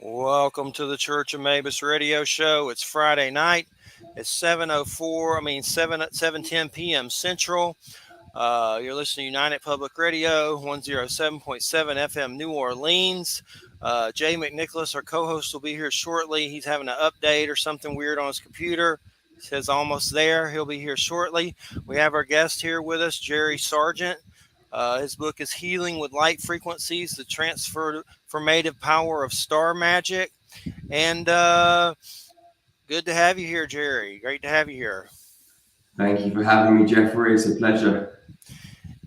Welcome to the Church of Mabus radio show. It's Friday night. It's 7:10 p.m. Central. You're listening to United Public Radio, 107.7 FM New Orleans. Jay McNicholas, our co-host, will be here shortly. He's having an update or something weird on his computer. It says almost there. He'll be here shortly. We have our guest here with us, Jerry Sargeant. His book is Healing with Light Frequencies, the Transformative Power of Star Magic. And good to have you here, Jerry. Great to have you here. Thank you for having me, Jeffrey. It's a pleasure.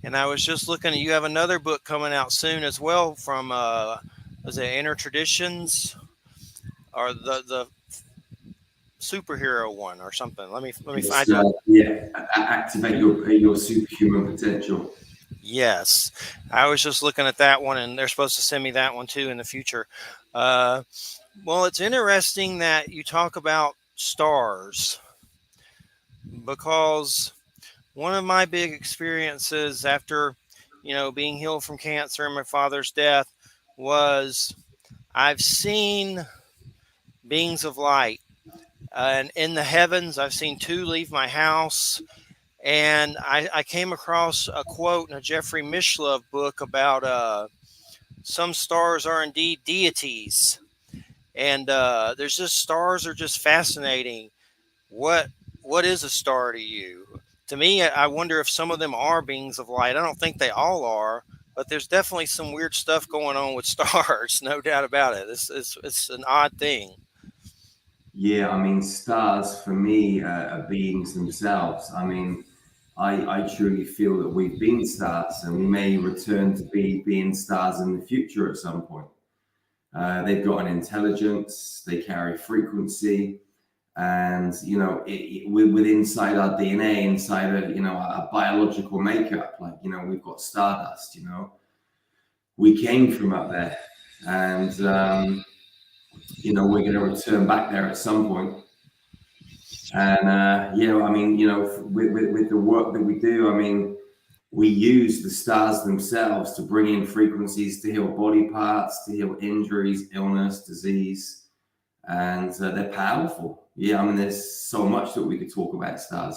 And I was just looking at, you have another book coming out soon as well from, was it Inner Traditions or the superhero one or something? Let me find it. Activate your superhuman potential. Yes, I was just looking at that one, and they're supposed to send me that one too in the future. Well, it's interesting that you talk about stars, because one of my big experiences after, being healed from cancer and my father's death was I've seen beings of light, and in the heavens, I've seen two leave my house. And I came across a quote in a Jeffrey Mishlove book about some stars are indeed deities. And there's just, stars are just fascinating. What is a star to you? To me, I wonder if some of them are beings of light. I don't think they all are, but there's definitely some weird stuff going on with stars. No doubt about it. It's an odd thing. Yeah, I mean, stars for me are beings themselves. I mean, I truly feel that we've been stars, and we may return to being stars in the future at some point. They've got an intelligence, they carry frequency, and with inside our DNA, inside our biological makeup, we've got stardust. We came from up there, and we're going to return back there at some point. And with the work that we do, I mean, we use the stars themselves to bring in frequencies to heal body parts, to heal injuries, illness, disease, and they're powerful. Yeah, I mean, there's so much that we could talk about stars.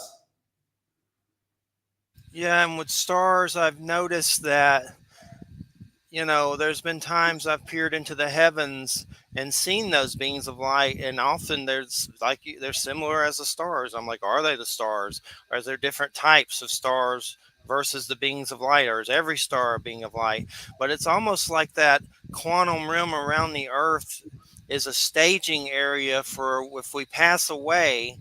Yeah, and with stars, I've noticed that, there's been times I've peered into the heavens and seen those beings of light, and often they're similar as the stars. I'm like, are they the stars? Or is there different types of stars versus the beings of light? Or is every star a being of light? But it's almost like that quantum realm around the earth is a staging area for if we pass away.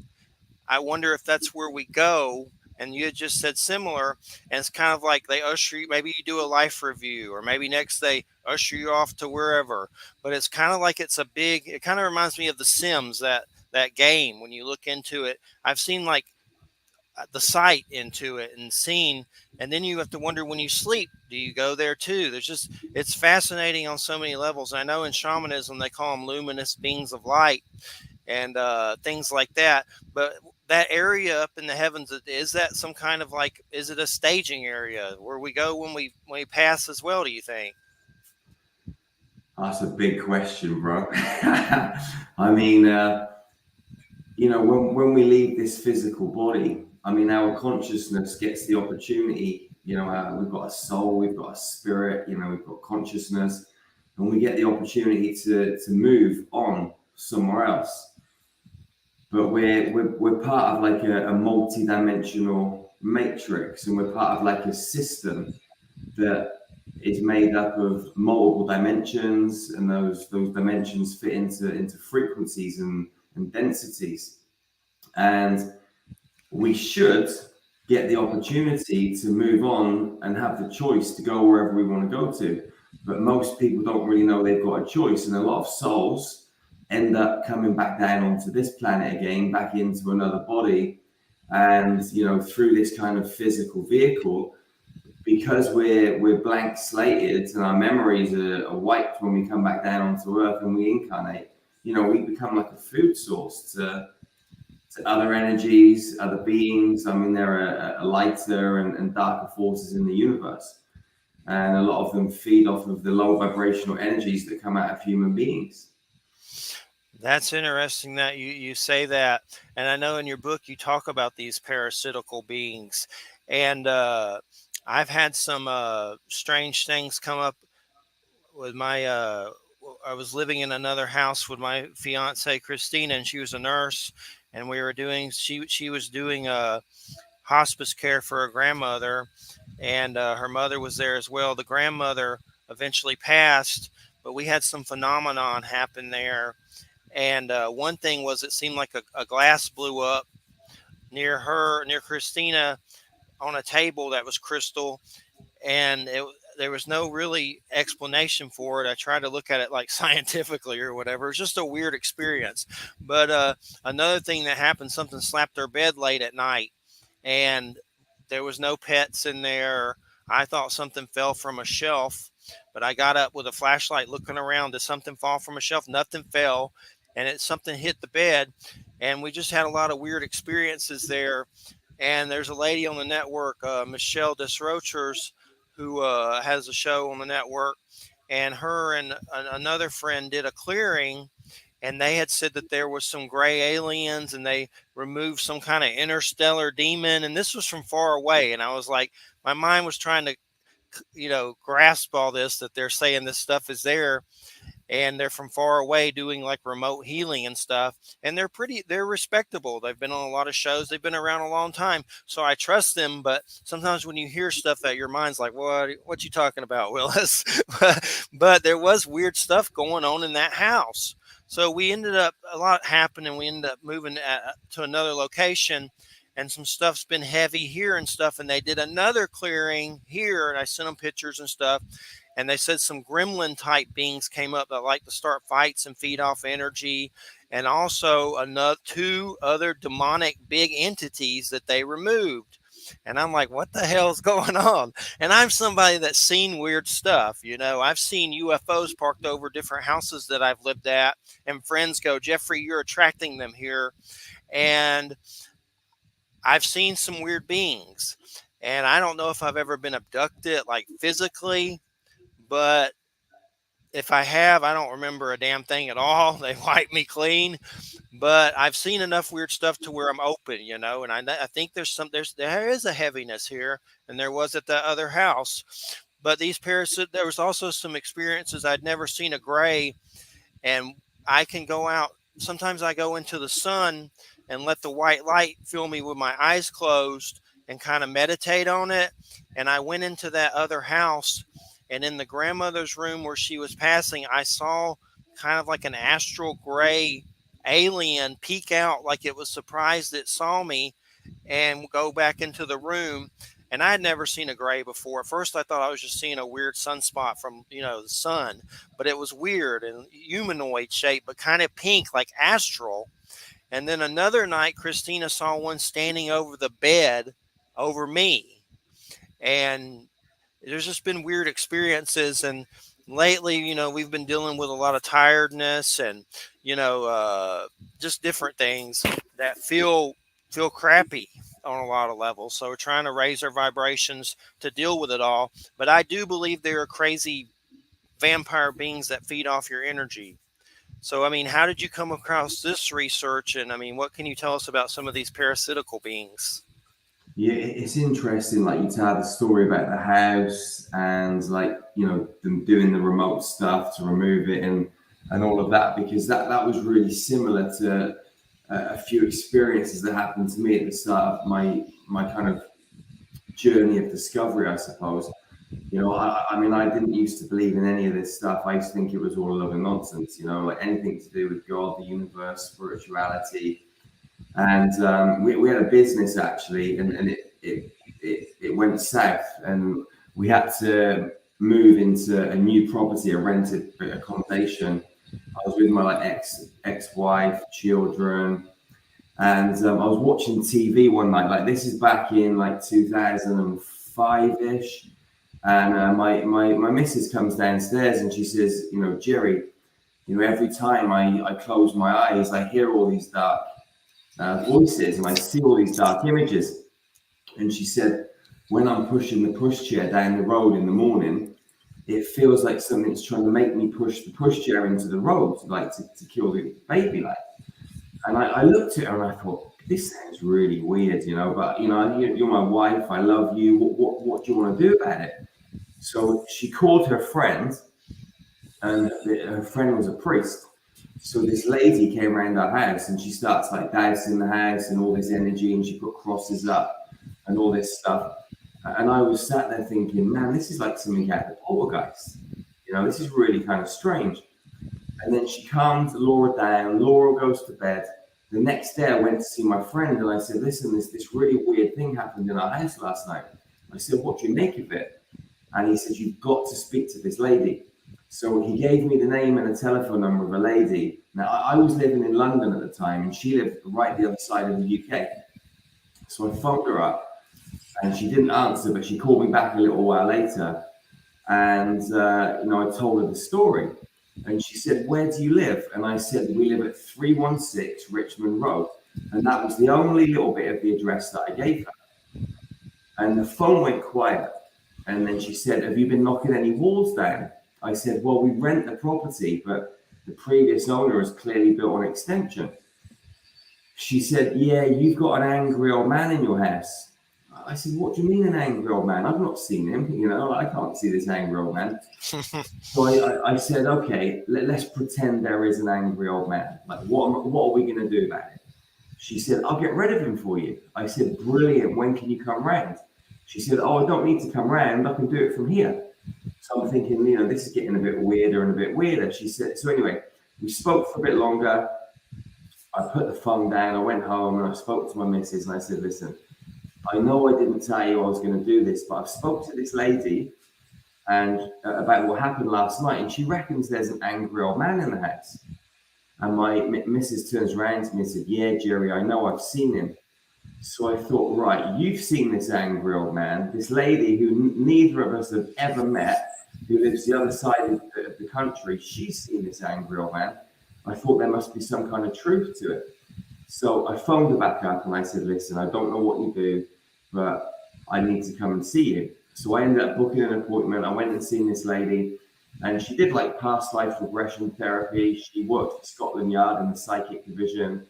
I wonder if that's where we go. And you had just said similar, and it's kind of like they usher you, maybe you do a life review, or maybe next they usher you off to wherever. But it's kind of like it kind of reminds me of The Sims, that game. When you look into it, I've seen like the sight into it and seen, and then you have to wonder when you sleep, do you go there too? It's fascinating on so many levels. I know in shamanism they call them luminous beings of light and things like that. But that area up in the heavens, is that some kind of is it a staging area where we go when we pass as well, do you think? That's a big question, bro. I mean, when we leave this physical body, I mean, our consciousness gets the opportunity, we've got a soul, we've got a spirit, we've got consciousness, and we get the opportunity to move on somewhere else. But we're part of like a multi-dimensional matrix, and we're part of like a system that is made up of multiple dimensions, and those dimensions fit into frequencies and densities. And we should get the opportunity to move on and have the choice to go wherever we want to go to. But most people don't really know they've got a choice, and a lot of souls end up coming back down onto this planet again, back into another body, and through this kind of physical vehicle, because we're blank slated and our memories are wiped when we come back down onto Earth and we incarnate. We become like a food source to other energies, other beings. I mean, there are lighter and darker forces in the universe, and a lot of them feed off of the low vibrational energies that come out of human beings. That's interesting that you say that. And I know in your book you talk about these parasitical beings. And I've had some strange things come up with my. I was living in another house with my fiance Christina, and she was a nurse, and we were doing. She was doing hospice care for her grandmother, and her mother was there as well. The grandmother eventually passed, but we had some phenomenon happen there. And one thing was, it seemed like a glass blew up near Christina, on a table that was crystal, and there was no really explanation for it. I tried to look at it like scientifically or whatever. It was just a weird experience. But another thing that happened, something slapped our bed late at night, and there was no pets in there. I thought something fell from a shelf, but I got up with a flashlight looking around. Did something fall from a shelf? Nothing fell, and something hit the bed. And we just had a lot of weird experiences there. And there's a lady on the network, Michelle Desrochers, who has a show on the network, and her and another friend did a clearing, and they had said that there was some gray aliens, and they removed some kind of interstellar demon, and this was from far away. And I was like, my mind was trying to, grasp all this, that they're saying this stuff is there, and they're from far away doing like remote healing and stuff, and they're respectable. They've been on a lot of shows, they've been around a long time, so I trust them. But sometimes when you hear stuff that your mind's like, what you talking about, Willis? But there was weird stuff going on in that house. So we ended up, a lot happened, and we ended up moving to another location, and some stuff's been heavy here and stuff, and they did another clearing here, and I sent them pictures and stuff, and they said some gremlin type beings came up that like to start fights and feed off energy, and also another two other demonic big entities that they removed. And I'm like, what the hell's going on? And I'm somebody that's seen weird stuff. I've seen UFOs parked over different houses that I've lived at, and friends go, Jeffrey, you're attracting them here. And I've seen some weird beings. And I don't know if I've ever been abducted, like physically, but if I have, I don't remember a damn thing at all. They wipe me clean, but I've seen enough weird stuff to where I'm open, and I think there is a heaviness here, and there was at that other house. But there was also some experiences. I'd never seen a gray, and I can go out. Sometimes I go into the sun and let the white light fill me with my eyes closed and kind of meditate on it. And I went into that other house, and in the grandmother's room where she was passing, I saw kind of like an astral gray alien peek out, like it was surprised it saw me, and go back into the room. And I had never seen a gray before. At first, I thought I was just seeing a weird sunspot from, the sun, but it was weird and humanoid shape, but kind of pink, like astral. And then another night, Christina saw one standing over the bed over me. And there's just been weird experiences. And lately, we've been dealing with a lot of tiredness, and just different things that feel crappy on a lot of levels. So we're trying to raise our vibrations to deal with it all. But I do believe there are crazy vampire beings that feed off your energy. So, I mean, how did you come across this research? And I mean, what can you tell us about some of these parasitical beings? Yeah, it's interesting. Like, you tell the story about the house, and like, them doing the remote stuff to remove it, and all of that, because that was really similar to a few experiences that happened to me at the start of my kind of journey of discovery, I suppose. I mean, I didn't used to believe in any of this stuff. I used to think it was all a lot of nonsense, like anything to do with God, the universe, spirituality. And we had a business actually, and it went south, and we had to move into a new property, a rented accommodation. I was with my ex-wife, children, and I was watching TV one night. Like, this is back in like 2005 ish, and my missus comes downstairs and she says, Jerry, every time I close my eyes, I hear all these dark voices, and I see all these dark images. And she said, when I'm pushing the pushchair down the road in the morning, it feels like something's trying to make me push the pushchair into the road, like to kill the baby, like. And I looked at her and I thought, this sounds really weird, but you're my wife, I love you. What do you want to do about it? So she called her friend, and her friend was a priest. So this lady came around our house and she starts like dousing the house and all this energy, and she put crosses up and all this stuff. And I was sat there thinking, man, this is like something out of the poltergeist. This is really kind of strange. And then she calmed Laura down. Laura goes to bed. The next day, I went to see my friend and I said, listen, this really weird thing happened in our house last night. I said, what do you make of it? And he said, you've got to speak to this lady. So he gave me the name and the telephone number of a lady. Now, I was living in London at the time, and she lived right the other side of the UK. So I phoned her up, and she didn't answer, but she called me back a little while later. And, I told her the story. And she said, where do you live? And I said, we live at 316 Richmond Road. And that was the only little bit of the address that I gave her. And the phone went quiet. And then she said, have you been knocking any walls down? I said, well, we rent the property, but the previous owner has clearly built an extension. She said, yeah, you've got an angry old man in your house. I said, what do you mean an angry old man? I've not seen him. I can't see this angry old man. So I said, okay, let's pretend there is an angry old man. Like, what are we going to do about it? She said, I'll get rid of him for you. I said, brilliant. When can you come round? She said, oh, I don't need to come round. I can do it from here. So I'm thinking, this is getting a bit weirder and a bit weirder. She said, so anyway, we spoke for a bit longer. I put the phone down. I went home and I spoke to my missus and I said, listen, I know I didn't tell you I was going to do this, but I've spoke to this lady and about what happened last night, and she reckons there's an angry old man in the house. And my missus turns around to me and said, yeah, Jerry, I know, I've seen him. So I thought, right, you've seen this angry old man, this lady who neither of us have ever met, who lives the other side of the country, she's seen this angry old man. I thought there must be some kind of truth to it. So I phoned her back up and I said, listen, I don't know what you do, but I need to come and see you. So I ended up booking an appointment. I went and seen this lady, and she did like past life regression therapy. She worked for Scotland Yard in the psychic division,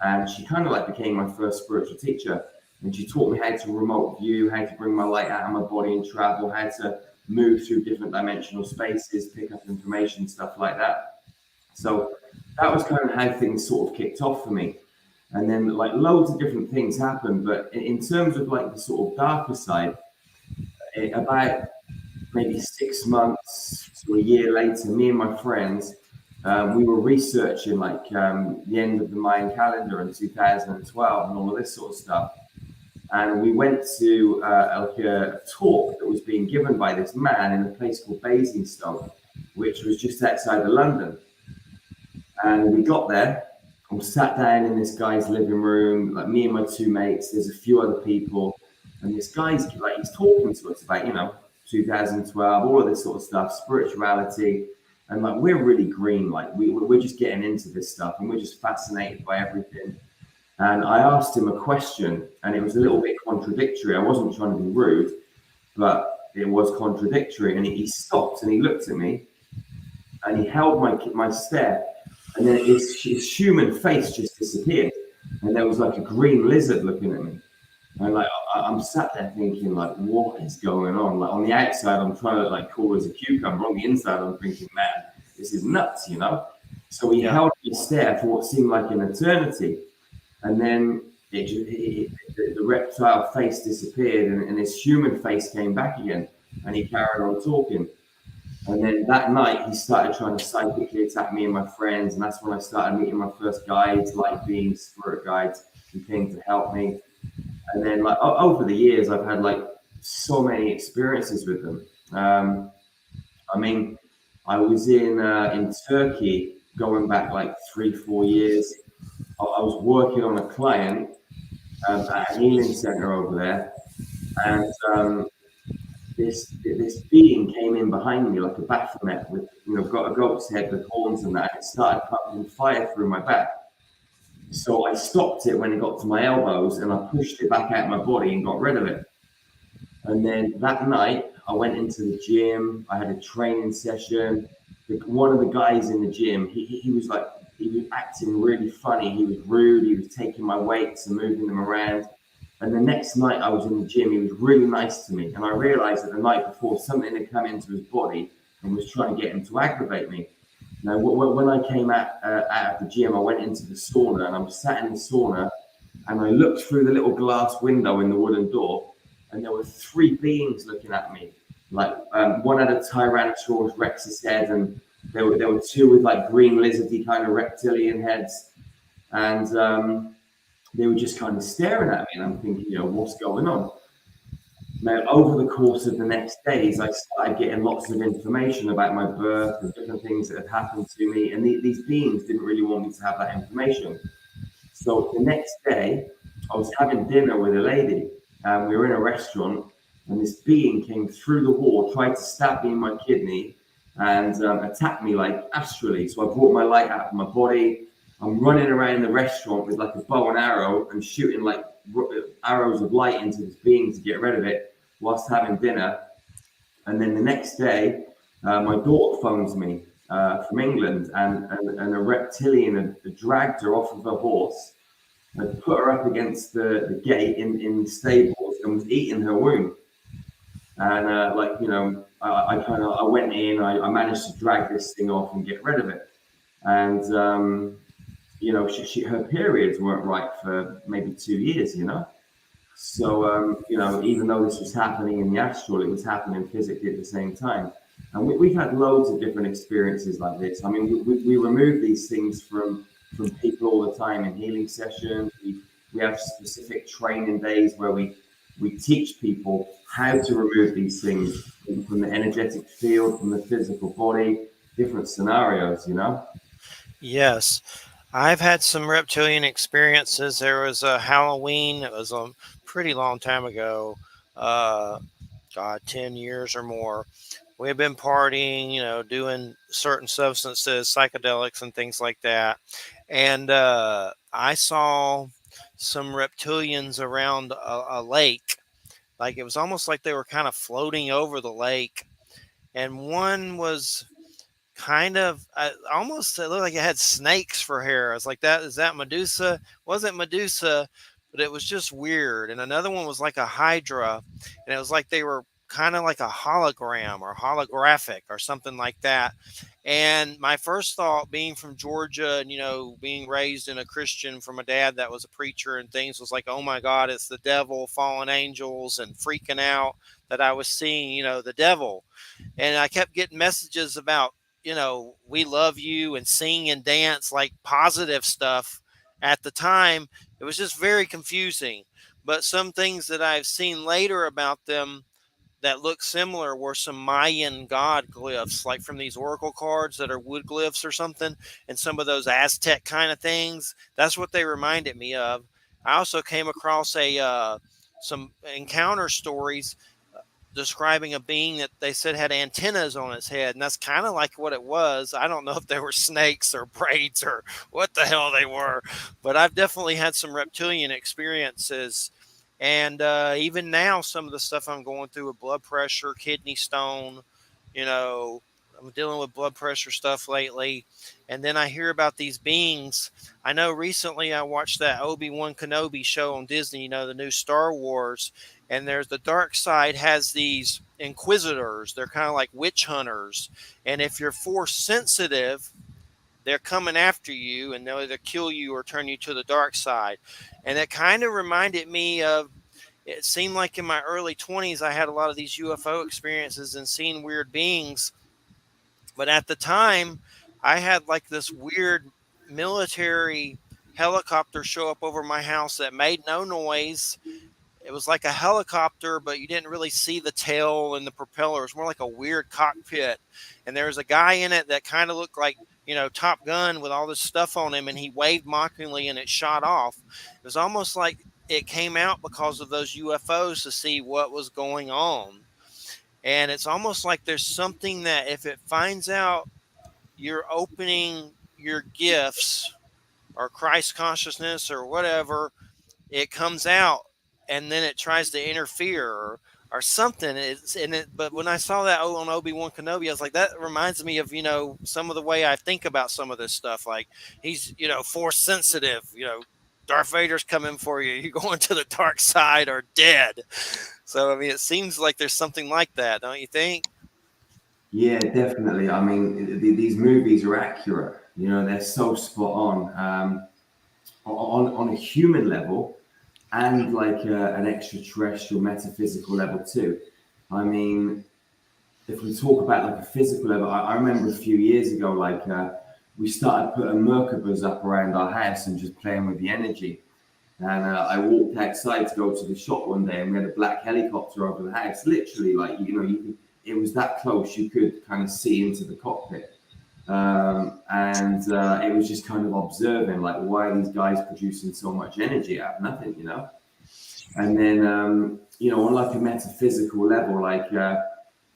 and she kind of like became my first spiritual teacher. And she taught me how to remote view, how to bring my light out of my body and travel, how to move through different dimensional spaces, pick up information, stuff like that. So that was kind of how things sort of kicked off for me. And then like loads of different things happened. But in terms of like the sort of darker side, about maybe 6 months to a year later, me and my friends, we were researching like the end of the Mayan calendar in 2012 and all of this sort of stuff. And we went to a talk that was being given by this man in a place called Basingstoke, which was just outside of London. And we got there and we sat down in this guy's living room, like me and my two mates, there's a few other people. And this guy's like, he's talking to us about, 2012, all of this sort of stuff, spirituality. And like, we're really green, like we're just getting into this stuff and we're just fascinated by everything. And I asked him a question and it was a little bit contradictory. I wasn't trying to be rude, but it was contradictory. And he stopped and he looked at me and he held my stare, and then his human face just disappeared. And there was like a green lizard looking at me. And like, I'm sat there thinking like, what is going on? Like on the outside, I'm trying to like cool as a cucumber. On the inside, I'm thinking, man, this is nuts, So he held me stare for what seemed like an eternity. And then the reptile face disappeared and his human face came back again. And he carried on talking. And then that night, he started trying to psychically attack me and my friends. And that's when I started meeting my first guides, light beings, spirit guides, who came to help me. And then like over the years, I've had like so many experiences with them. I mean, I was in Turkey going back like 3-4 years. I was working on a client at a healing center over there, and this being came in behind me like a Baphomet with got a goat's head with horns and that, and it started pumping fire through my back. So I stopped it when it got to my elbows and I pushed it back out of my body and got rid of it. And then that night I went into the gym. I had a training session. One of the guys in the gym, he was like, he was acting really funny. He was rude. He was taking my weights and moving them around. And the next night I was in the gym, he was really nice to me. And I realized that the night before, something had come into his body and was trying to get him to aggravate me. Now, when I came out of the gym, I went into the sauna and I was sat in the sauna and I looked through the little glass window in the wooden door and there were three beings looking at me. Like one had a Tyrannosaurus Rex's head and there were two with like green lizardy kind of reptilian heads. And they were just kind of staring at me and I'm thinking, what's going on? Now, over the course of the next days, I started getting lots of information about my birth and different things that had happened to me. And these beings didn't really want me to have that information. So the next day, I was having dinner with a lady, and we were in a restaurant, and this being came through the wall, tried to stab me in my kidney, and attacked me like astrally. So I brought my light out of my body. I'm running around the restaurant with like a bow and arrow and shooting like arrows of light into this being to get rid of it whilst having dinner. And then the next day, my daughter phones me from England, and a reptilian had dragged her off of her horse, had put her up against the gate in the stables, and was eating her womb. And I went in, I managed to drag this thing off and get rid of it. And her periods weren't right for maybe 2 years, So, even though this was happening in the astral, it was happening physically at the same time. And we've had loads of different experiences like this. I mean, we remove these things from people all the time in healing sessions. We have specific training days where we teach people how to remove these things from the energetic field, from the physical body, different scenarios. Yes. I've had some reptilian experiences. There was a Halloween. It was a pretty long time ago. Uh, God, 10 years or more. We had been partying, doing certain substances, psychedelics, and things like that. And I saw some reptilians around a lake. Like it was almost like they were kind of floating over the lake. And one was kind of almost, it looked like it had snakes for hair. I was like, that is that Medusa? Wasn't Medusa, but it was just weird. And another one was like a Hydra, and it was like they were kind of like a hologram or holographic or something like that. And my first thought, being from Georgia and being raised in a Christian from a dad that was a preacher and things, was like, oh my God, it's the devil, fallen angels, and freaking out that I was seeing, the devil. And I kept getting messages about, we love you and sing and dance, like positive stuff. At the time, it was just very confusing. But some things that I've seen later about them that look similar were some Mayan god glyphs, like from these oracle cards that are wood glyphs or something, and some of those Aztec kind of things. That's what they reminded me of. I also came across some encounter stories describing a being that they said had antennas on its head, and that's kind of like what it was. I don't know if they were snakes or braids or what the hell they were, but I've definitely had some reptilian experiences. And even now, some of the stuff I'm going through with blood pressure, kidney stone, you know, I'm dealing with blood pressure stuff lately. And then I hear about these beings. I know recently I watched that Obi-Wan Kenobi show on Disney, the new Star Wars. And there's the dark side has these inquisitors. They're kind of like witch hunters. And if you're force sensitive, they're coming after you and they'll either kill you or turn you to the dark side. And it kind of reminded me of, it seemed like in my early 20s, I had a lot of these UFO experiences and seen weird beings. But at the time, I had like this weird military helicopter show up over my house that made no noise. It was like a helicopter, but you didn't really see the tail and the propeller. It was more like a weird cockpit. And there was a guy in it that kind of looked like, Top Gun with all this stuff on him, and he waved mockingly and it shot off. It was almost like it came out because of those UFOs to see what was going on. And it's almost like there's something that if it finds out you're opening your gifts or Christ consciousness or whatever, it comes out and then it tries to interfere, or or something. It's in it. But when I saw that on Obi-Wan Kenobi, I was like, that reminds me of, some of the way I think about some of this stuff. Like he's, force sensitive, Darth Vader's coming for you. You're going to the dark side or dead. So, I mean, it seems like there's something like that, don't you think? Yeah, definitely. I mean, these movies are accurate. You know, they're so spot on a human level, and like an extraterrestrial metaphysical level too. I mean, if we talk about like a physical level, I remember a few years ago, like we started putting Merkabas up around our house and just playing with the energy. And I walked outside to go to the shop one day, and we had a black helicopter over the house. Literally, like it was that close you could kind of see into the cockpit. And it was just kind of observing, like, why are these guys producing so much energy out of nothing, And then, on like a metaphysical level, like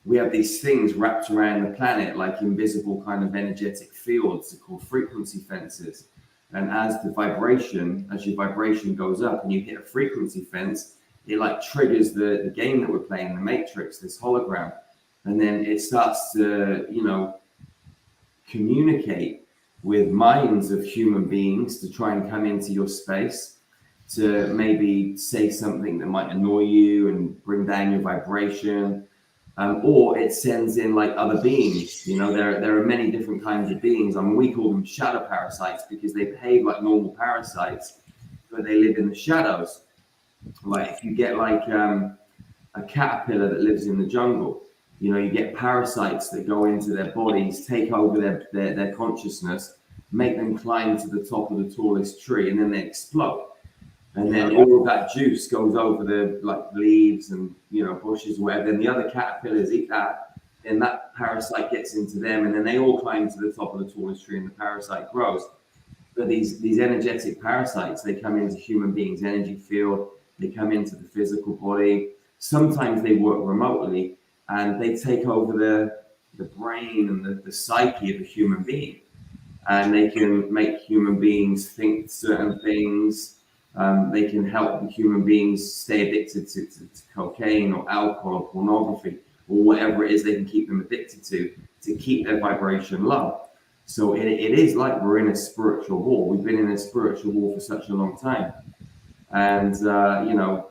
we have these things wrapped around the planet, like invisible kind of energetic fields called frequency fences. And as your vibration goes up and you hit a frequency fence, it like triggers the game that we're playing, the Matrix, this hologram. And then it starts to, communicate with minds of human beings to try and come into your space to maybe say something that might annoy you and bring down your vibration. Or it sends in like other beings. There are many different kinds of beings. I mean, we call them shadow parasites because they behave like normal parasites, but they live in the shadows. Like if you get like a caterpillar that lives in the jungle, you get parasites that go into their bodies, take over their consciousness, make them climb to the top of the tallest tree, and then they explode. And then all of that juice goes over the like leaves and bushes, or whatever. Then the other caterpillars eat that. Then that parasite gets into them, and then they all climb to the top of the tallest tree, and the parasite grows. But these energetic parasites, they come into human beings' energy field. They come into the physical body. Sometimes they work remotely, and they take over the brain and the psyche of a human being, and they can make human beings think certain things. They can help the human beings stay addicted to cocaine or alcohol or pornography or whatever it is they can keep them addicted to keep their vibration low. So it is like we're in a spiritual war. We've been in a spiritual war for such a long time. And,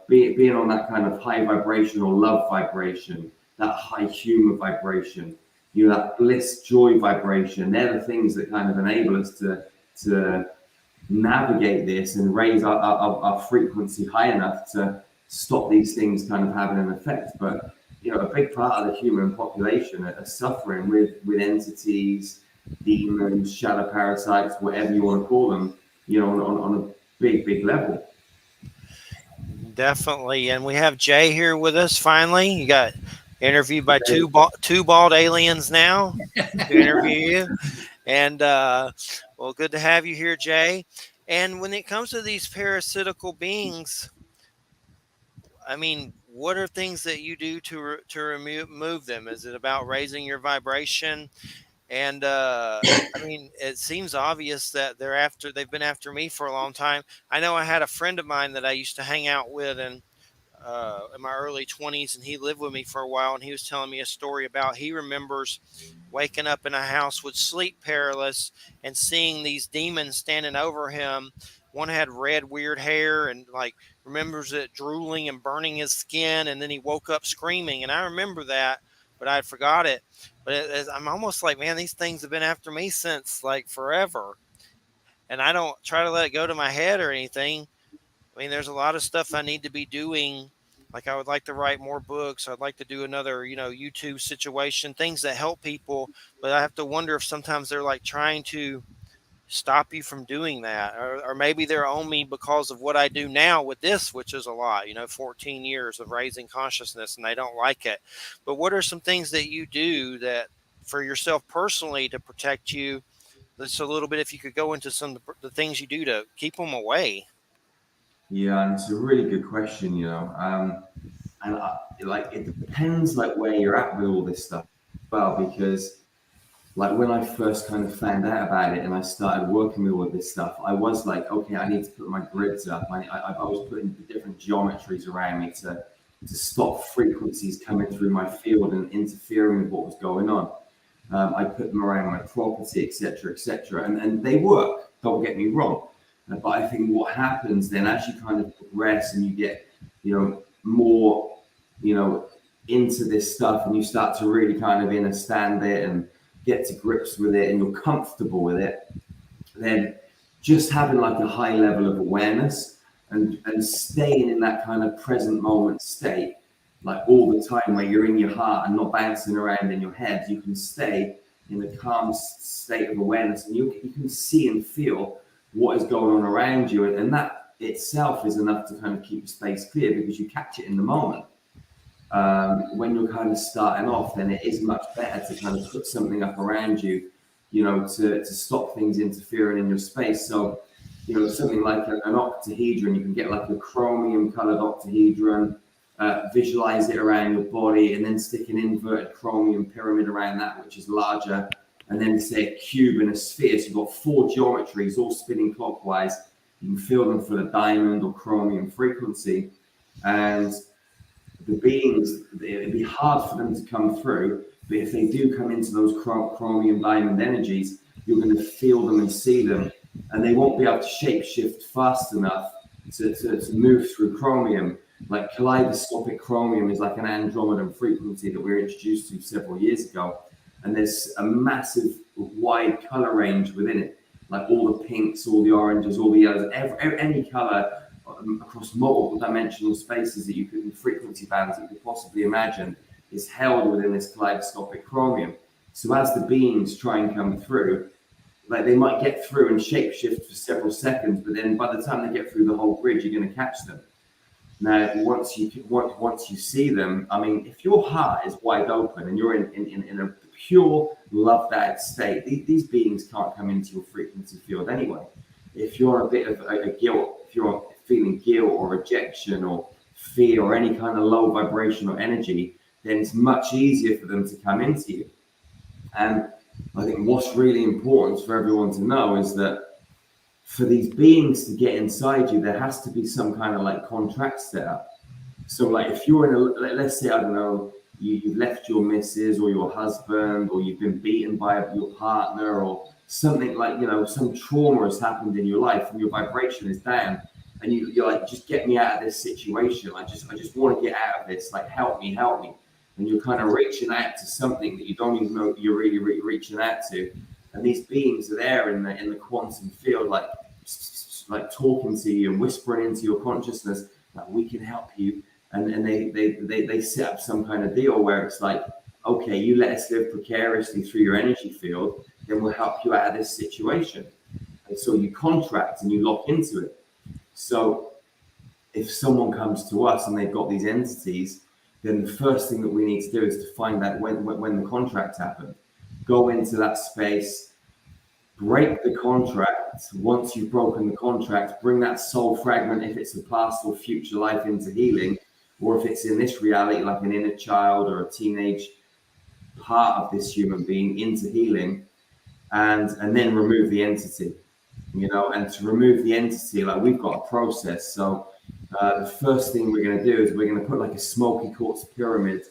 being on that kind of high vibrational love vibration, that high humor vibration, that bliss joy vibration, they're the things that kind of enable us to navigate this and raise our frequency high enough to stop these things kind of having an effect. But a big part of the human population are suffering with entities, demons, shadow parasites, whatever you want to call them, on a big level. Definitely. And we have Jay here with us finally. You got interviewed by two bald aliens now to interview you. And well, good to have you here, Jay. And when it comes to these parasitical beings, I mean, what are things that you do to remove them? Is it about raising your vibration? And I mean, it seems obvious that they've been after me for a long time. I know I had a friend of mine that I used to hang out with, and in my early 20s, and he lived with me for a while, and he was telling me a story about he remembers waking up in a house with sleep paralysis and seeing these demons standing over him. One had red weird hair and like remembers it drooling and burning his skin, and then he woke up screaming, and I remember that, but I forgot it. But I'm almost like, man, these things have been after me since like forever, and I don't try to let it go to my head or anything. I mean, there's a lot of stuff I need to be doing. Like I would like to write more books. I'd like to do another, YouTube situation, things that help people. But I have to wonder if sometimes they're like trying to stop you from doing that, or maybe they're on me because of what I do now with this, which is a lot. 14 years of raising consciousness, and they don't like it. But what are some things that you do that for yourself personally to protect you? Just a little bit, if you could go into some of the things you do to keep them away. Yeah, and it's a really good question, and like it depends like where you're at with all this stuff. Well, because like when I first kind of found out about it and I started working with all this stuff, I was like, okay, I need to put my grids up. I was putting different geometries around me to to stop frequencies coming through my field and interfering with what was going on. I put them around my property, etc., etc., and they work. Don't get me wrong, but I think what happens then as you kind of progress and you get, more, you know, into this stuff, and you start to really kind of understand it and get to grips with it, and you're comfortable with it, then just having like a high level of awareness and staying in that kind of present moment state, like all the time, where you're in your heart and not bouncing around in your head. You can stay in a calm state of awareness, and you can see and feel what is going on around you, and that itself is enough to kind of keep your space clear, because you catch it in the moment. When you're kind of starting off, then it is much better to kind of put something up around you, to stop things interfering in your space. So, something like an octahedron, you can get like a chromium colored octahedron, visualize it around your body, and then stick an inverted chromium pyramid around that, which is larger, and then say a cube and a sphere. So you've got 4 geometries all spinning clockwise. You can feel them for the diamond or chromium frequency, and the beings, it'd be hard for them to come through, but if they do come into those chromium diamond energies, you're going to feel them and see them, and they won't be able to shape shift fast enough to move through chromium. Like kaleidoscopic chromium is like an Andromedan frequency that we were introduced to several years ago, and there's a massive wide color range within it, like all the pinks, all the oranges, all the yellows, any color across multiple dimensional spaces that you could, in frequency bands that you could possibly imagine, is held within this kaleidoscopic chromium. So as the beings try and come through, like they might get through and shapeshift for several seconds, but then by the time they get through the whole grid, you're going to catch them. Now, once you see them, I mean, if your heart is wide open and you're in a pure loved out state, these beings can't come into your frequency field anyway. If you're a bit of a guilt, if you're feeling guilt or rejection or fear or any kind of low vibrational energy, then it's much easier for them to come into you. And I think what's really important for everyone to know is that for these beings to get inside you, there has to be some kind of like contract set up. So like if you're in a, let's say, I don't know, you've left your missus or your husband, or you've been beaten by your partner, or something like, some trauma has happened in your life and your vibration is down, and you're like, just get me out of this situation. I just want to get out of this. Like, help me. And you're kind of reaching out to something that you don't even know you're really reaching out to. And these beings are there in the quantum field, like talking to you and whispering into your consciousness, like, we can help you. And they set up some kind of deal where it's like, okay, you let us live precariously through your energy field, then we'll help you out of this situation. And so you contract and you lock into it. So if someone comes to us and they've got these entities, then the first thing that we need to do is to find out when the contract happened. Go into that space, break the contract. Once you've broken the contract, bring that soul fragment, if it's a past or future life, into healing, or if it's in this reality, like an inner child or a teenage part of this human being, into healing, and then remove the entity. And to remove the entity, like, we've got a process. So the first thing we're going to do is we're going to put like a smoky quartz pyramid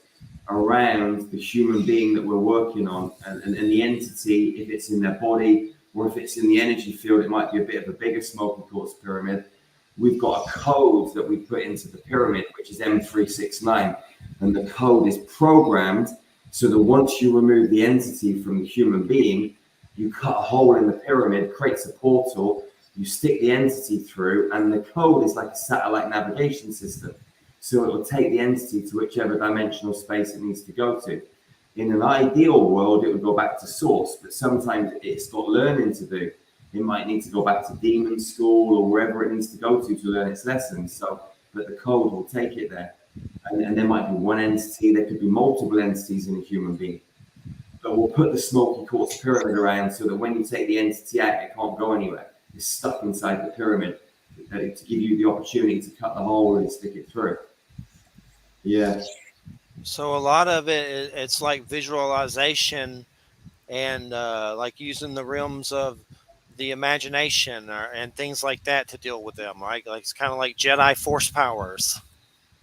around the human being that we're working on, and the entity, if it's in their body or if it's in the energy field, it might be a bit of a bigger smoky quartz pyramid. We've got a code that we put into the pyramid, which is M369, and the code is programmed so that once you remove the entity from the human being, you cut a hole in the pyramid, creates a portal, you stick the entity through, and the code is like a satellite navigation system. So it will take the entity to whichever dimensional space it needs to go to. In an ideal world, it would go back to source, but sometimes it's got learning to do. It might need to go back to demon school or wherever it needs to go to learn its lessons. So, but the code will take it there. And there might be one entity, there could be multiple entities in a human being. But we'll put the smoky quartz pyramid around so that when you take the entity out, it can't go anywhere. It's stuck inside the pyramid to give you the opportunity to cut the hole and stick it through. Yeah. So a lot of it's like visualization and like using the realms of the imagination and things like that to deal with them, right? Like it's kind of like Jedi force powers.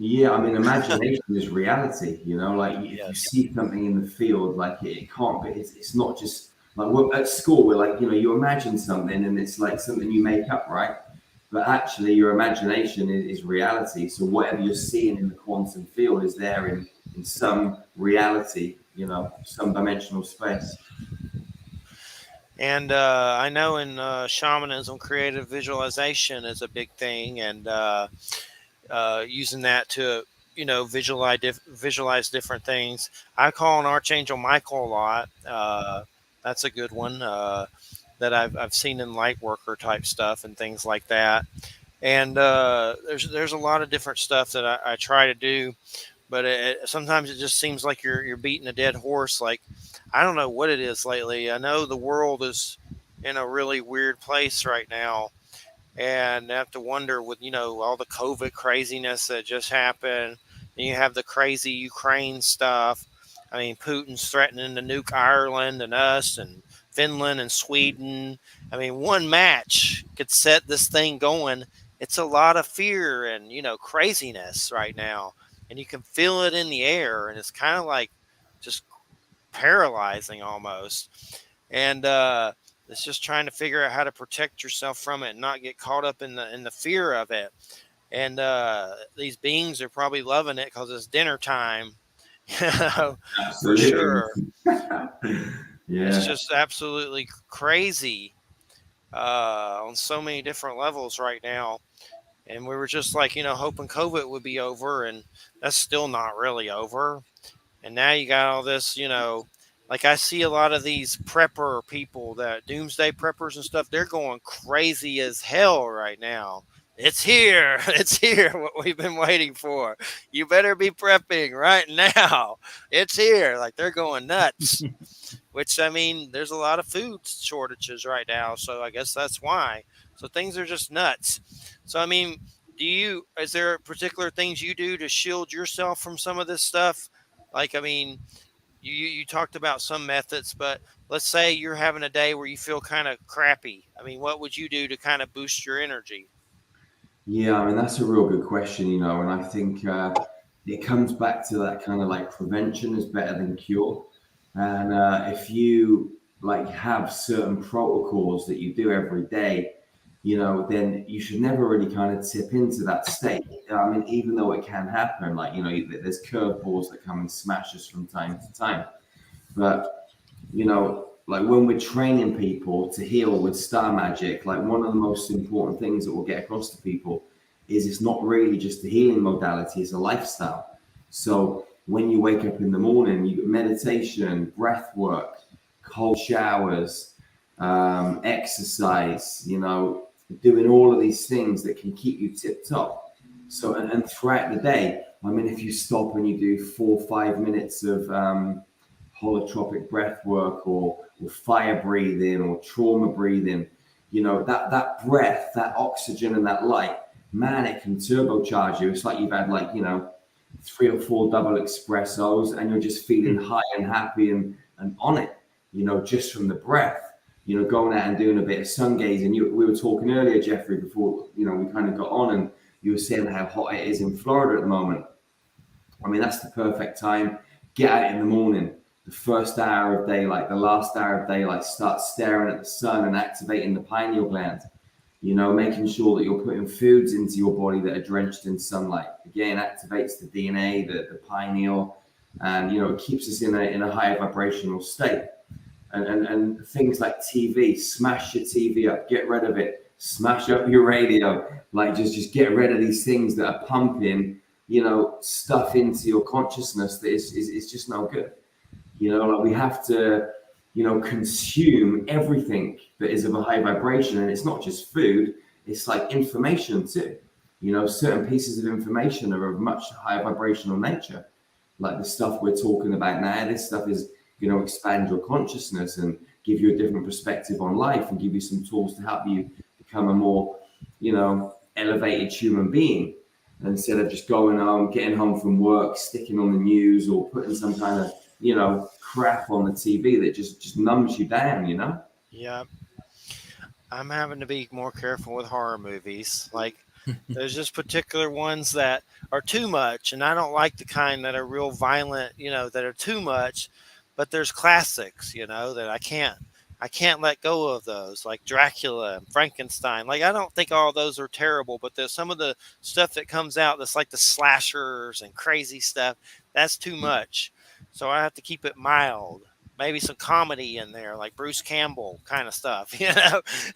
Yeah, I mean, imagination is reality. You know, like if you Yes. see something in the field, like it can't be. It's not just like we're, at school. We're like, you imagine something, and it's like something you make up, right? But actually, your imagination is reality. So whatever you're seeing in the quantum field is there in some reality. Some dimensional space. And I know in shamanism, creative visualization is a big thing, and using that to visualize different things. I call on Archangel Michael a lot. That's a good one that I've seen in light worker type stuff and things like that. And there's a lot of different stuff that I try to do, but sometimes it just seems like you're beating a dead horse. Like I don't know what it is lately. I know the world is in a really weird place right now, and I have to wonder with all the COVID craziness that just happened. And you have the crazy Ukraine stuff. I mean, Putin's threatening to nuke Ireland and us and Finland and Sweden. I mean, one match could set this thing going. It's a lot of fear and craziness right now, and you can feel it in the air, and it's kind of like just paralyzing almost. And it's just trying to figure out how to protect yourself from it and not get caught up in the fear of it. And these beings are probably loving it because it's dinner time, you know, for Absolutely. sure. It's Yeah. just absolutely crazy on so many different levels right now. And we were just like, hoping COVID would be over, and that's still not really over. And now you got all this, like I see a lot of these prepper people, that doomsday preppers and stuff, they're going crazy as hell right now. It's here. It's here. What we've been waiting for. You better be prepping right now. It's here. Like they're going nuts, which I mean, there's a lot of food shortages right now. So I guess that's why. So things are just nuts. So, I mean, is there particular things you do to shield yourself from some of this stuff? Like, I mean, you talked about some methods, but let's say you're having a day where you feel kind of crappy. I mean, what would you do to kind of boost your energy? Yeah, I mean that's a real good question, and I think it comes back to that kind of like prevention is better than cure, and if you like have certain protocols that you do every day, then you should never really kind of tip into that state. I mean, even though it can happen, like there's curveballs that come and smash us from time to time, but like when we're training people to heal with star magic, like one of the most important things that we'll get across to people is it's not really just a healing modality, it's a lifestyle. So when you wake up in the morning, you get meditation, breath work, cold showers, exercise, doing all of these things that can keep you tip top. So, and throughout the day, I mean, if you stop and you do 4 or 5 minutes of holotropic breath work or fire breathing or trauma breathing, that breath, that oxygen and that light, man, it can turbocharge you. It's like you've had like, 3 or 4 double espressos and you're just feeling high and happy and on it, just from the breath, going out and doing a bit of sun gazing. We were talking earlier, Jeffrey, before, we kind of got on, and you were saying how hot it is in Florida at the moment. I mean, that's the perfect time. Get out in the morning, the first hour of daylight, the last hour of daylight, start staring at the sun and activating the pineal gland. Making sure that you're putting foods into your body that are drenched in sunlight. Again, activates the DNA, the pineal, and it keeps us in a higher vibrational state. And things like TV, smash your TV up, get rid of it, smash up your radio, like just get rid of these things that are pumping, stuff into your consciousness that is just no good. Like we have to, consume everything that is of a high vibration. And it's not just food, it's like information too. Certain pieces of information are of much higher vibrational nature. Like the stuff we're talking about now, this stuff is, expand your consciousness and give you a different perspective on life and give you some tools to help you become a more, elevated human being. Instead of just going home, getting home from work, sticking on the news or putting some kind of, crap on the TV that just numbs you down. Yeah, I'm having to be more careful with horror movies. Like There's just particular ones that are too much, and I don't like the kind that are real violent, that are too much. But there's classics, that I can't let go of those, like Dracula and Frankenstein. Like I don't think all those are terrible, but there's some of the stuff that comes out that's like the slashers and crazy stuff. That's too much. So I have to keep it mild. Maybe some comedy in there, like Bruce Campbell kind of stuff,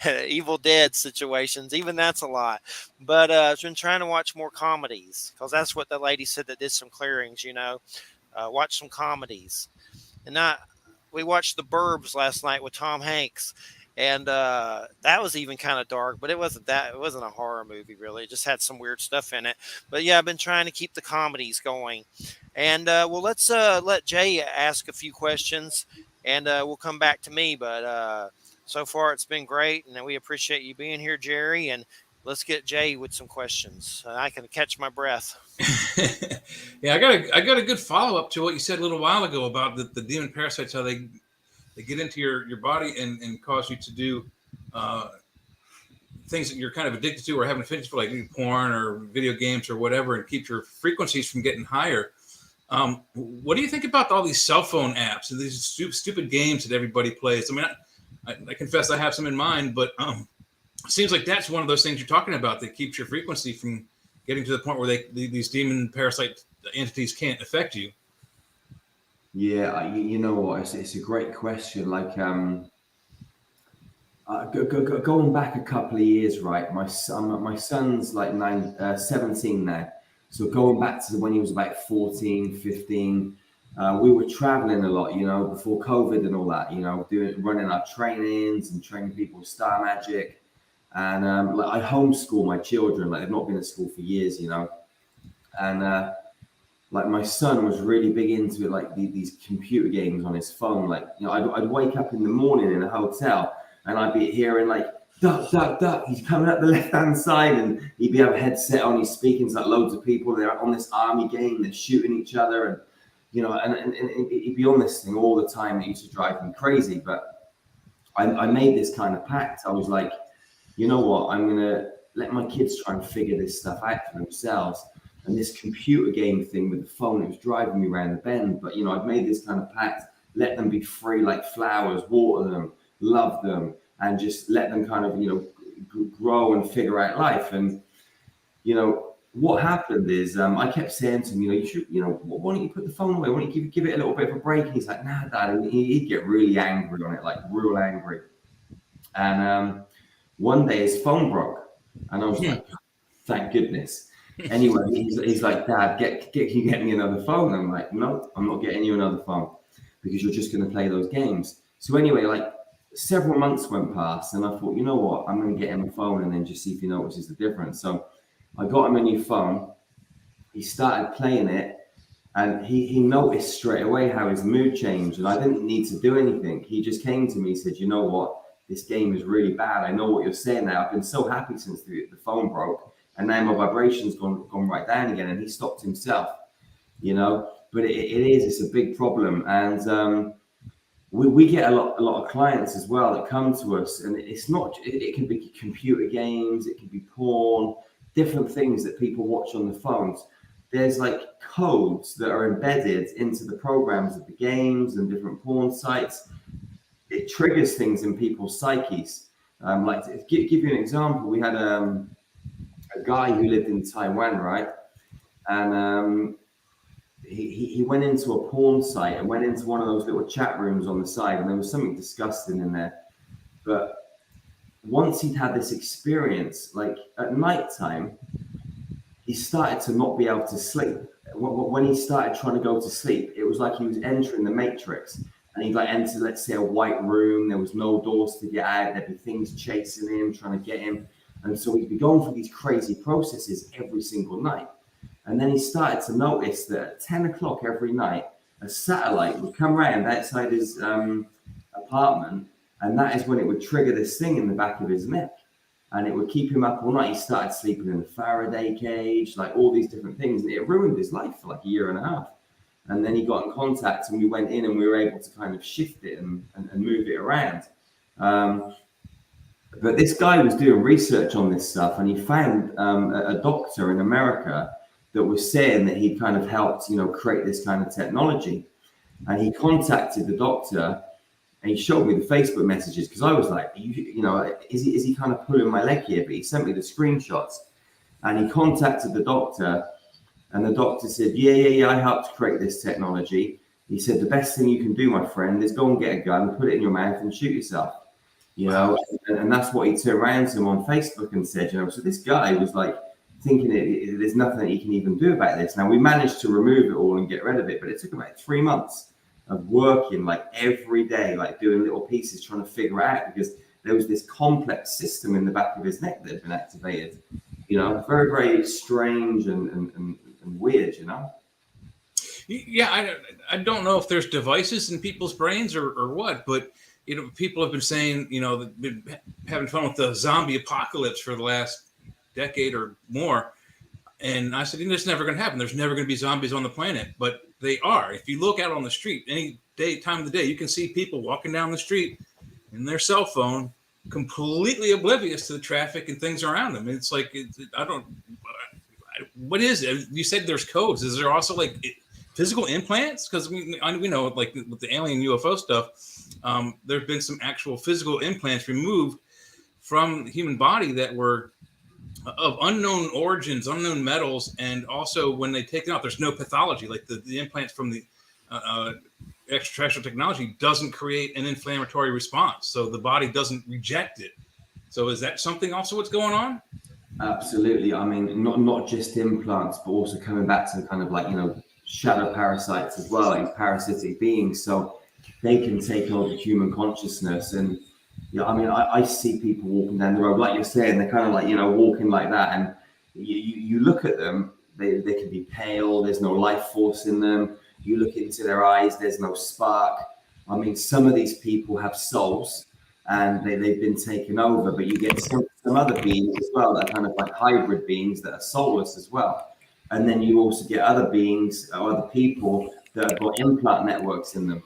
Evil Dead situations. Even that's a lot. But I've been trying to watch more comedies because that's what the lady said that did some clearings. Watch some comedies, and not. We watched The Burbs last night with Tom Hanks, and that was even kind of dark, but it wasn't that. It wasn't a horror movie really. It just had some weird stuff in it. But yeah, I've been trying to keep the comedies going, and well, let's let Jay ask a few questions, and we'll come back to me. But so far, it's been great, and we appreciate you being here, Jerry. And let's get Jay with some questions. I can catch my breath. Yeah, I got a good follow up to what you said a little while ago about the demon parasites, how they get into your body and cause you to do things that you're kind of addicted to or having feelings for, like porn or video games or whatever, and keep your frequencies from getting higher. What do you think about all these cell phone apps and these stupid games that everybody plays? I mean, I confess I have some in mind, but it seems like that's one of those things you're talking about that keeps your frequency from getting to the point where these demon parasite entities can't affect you. Yeah, you know what? It's a great question. Like, going back a couple of years, right? My son's like 17 now. So going back to when he was about 14, 15, we were traveling a lot, before COVID and all that, running our trainings and training people with Star Magic. And like I homeschool my children, like they've not been at school for years, and like my son was really big into it, like these computer games on his phone. Like, I'd wake up in the morning in a hotel and I'd be hearing like, duck, duck, duck. He's coming up the left-hand side, and he'd be have a headset on. He's speaking to like loads of people. They're on this army game. They're shooting each other, and and he'd be on this thing all the time. It used to drive me crazy. But I made this kind of pact. I was like, you know what? I'm gonna let my kids try and figure this stuff out for themselves. And this computer game thing with the phone, it was driving me around the bend. But I've made this kind of pact. Let them be free like flowers. Water them, love them, and just let them kind of grow and figure out life. And what happened is I kept saying to him, you should, why don't you put the phone away? Why don't you give it a little bit of a break? And he's like, nah, Dad. And he'd get really angry on it, like real angry. And one day his phone broke, and I was like, thank goodness. Anyway, he's like, Dad, can you get me another phone? I'm like, no, I'm not getting you another phone because you're just going to play those games. So anyway, like several months went past, and I thought, you know what, I'm going to get him a phone and then just see if he notices the difference. So I got him a new phone. He started playing it, and he noticed straight away how his mood changed, and I didn't need to do anything. He just came to me and said, you know what, this game is really bad. I know what you're saying now. I've been so happy since the phone broke, and now my vibration's gone right down again. And he stopped himself, But it's a big problem, and we get a lot of clients as well that come to us, and it's not. It can be computer games, it can be porn, different things that people watch on the phones. There's like codes that are embedded into the programs of the games and different porn sites. It triggers things in people's psyches. Like to give you an example, we had a guy who lived in Taiwan, right? And he went into a porn site and went into one of those little chat rooms on the side, and there was something disgusting in there. But once he'd had this experience, like at nighttime, he started to not be able to sleep. When he started trying to go to sleep, it was like he was entering the Matrix. And he'd like enter, let's say, a white room. There was no doors to get out. There'd be things chasing him, trying to get him. And so he'd be going through these crazy processes every single night. And then he started to notice that at 10 o'clock every night, a satellite would come around outside his apartment. And that is when it would trigger this thing in the back of his neck. And it would keep him up all night. He started sleeping in a Faraday cage, like all these different things. And it ruined his life for like a year and a half. And then he got in contact, and we went in and we were able to kind of shift it and move it around. But this guy was doing research on this stuff, and he found a doctor in America that was saying that he kind of helped, create this kind of technology. And he contacted the doctor, and he showed me the Facebook messages, because I was like, is he kind of pulling my leg here? But he sent me the screenshots, and he contacted the doctor, and the doctor said, yeah, I helped create this technology. He said, the best thing you can do, my friend, is go and get a gun, put it in your mouth, and shoot yourself. And that's what he turned around to him on Facebook and said, so this guy was like thinking there's nothing that he can even do about this. Now, we managed to remove it all and get rid of it, but it took about 3 months of working like every day, like doing little pieces, trying to figure out, because there was this complex system in the back of his neck that had been activated, very, very strange and weird, Yeah, I don't know if there's devices in people's brains or what, but people have been saying, they've been having fun with the zombie apocalypse for the last decade or more. And I said, it's never going to happen. There's never going to be zombies on the planet, but they are. If you look out on the street, any time of the day, you can see people walking down the street in their cell phone, completely oblivious to the traffic and things around them. It's like, what is it? You said there's codes. Is there also like physical implants? Because we know, like with the alien UFO stuff, there have been some actual physical implants removed from the human body that were of unknown origins, unknown metals, and also when they take it out, there's no pathology. Like the implants from the extraterrestrial technology doesn't create an inflammatory response, so the body doesn't reject it. So is that something also what's going on? Absolutely. I mean, not just implants, but also coming back to kind of like, shadow parasites as well, like parasitic beings. So they can take over human consciousness. And I see people walking down the road, like you're saying, they're kind of like, walking like that. And you look at them, they can be pale, there's no life force in them. You look into their eyes, there's no spark. I mean, some of these people have souls and they've been taken over, but you get some other beings as well that are kind of like hybrid beings that are soulless as well. And then you also get other beings or other people that have got implant networks in them.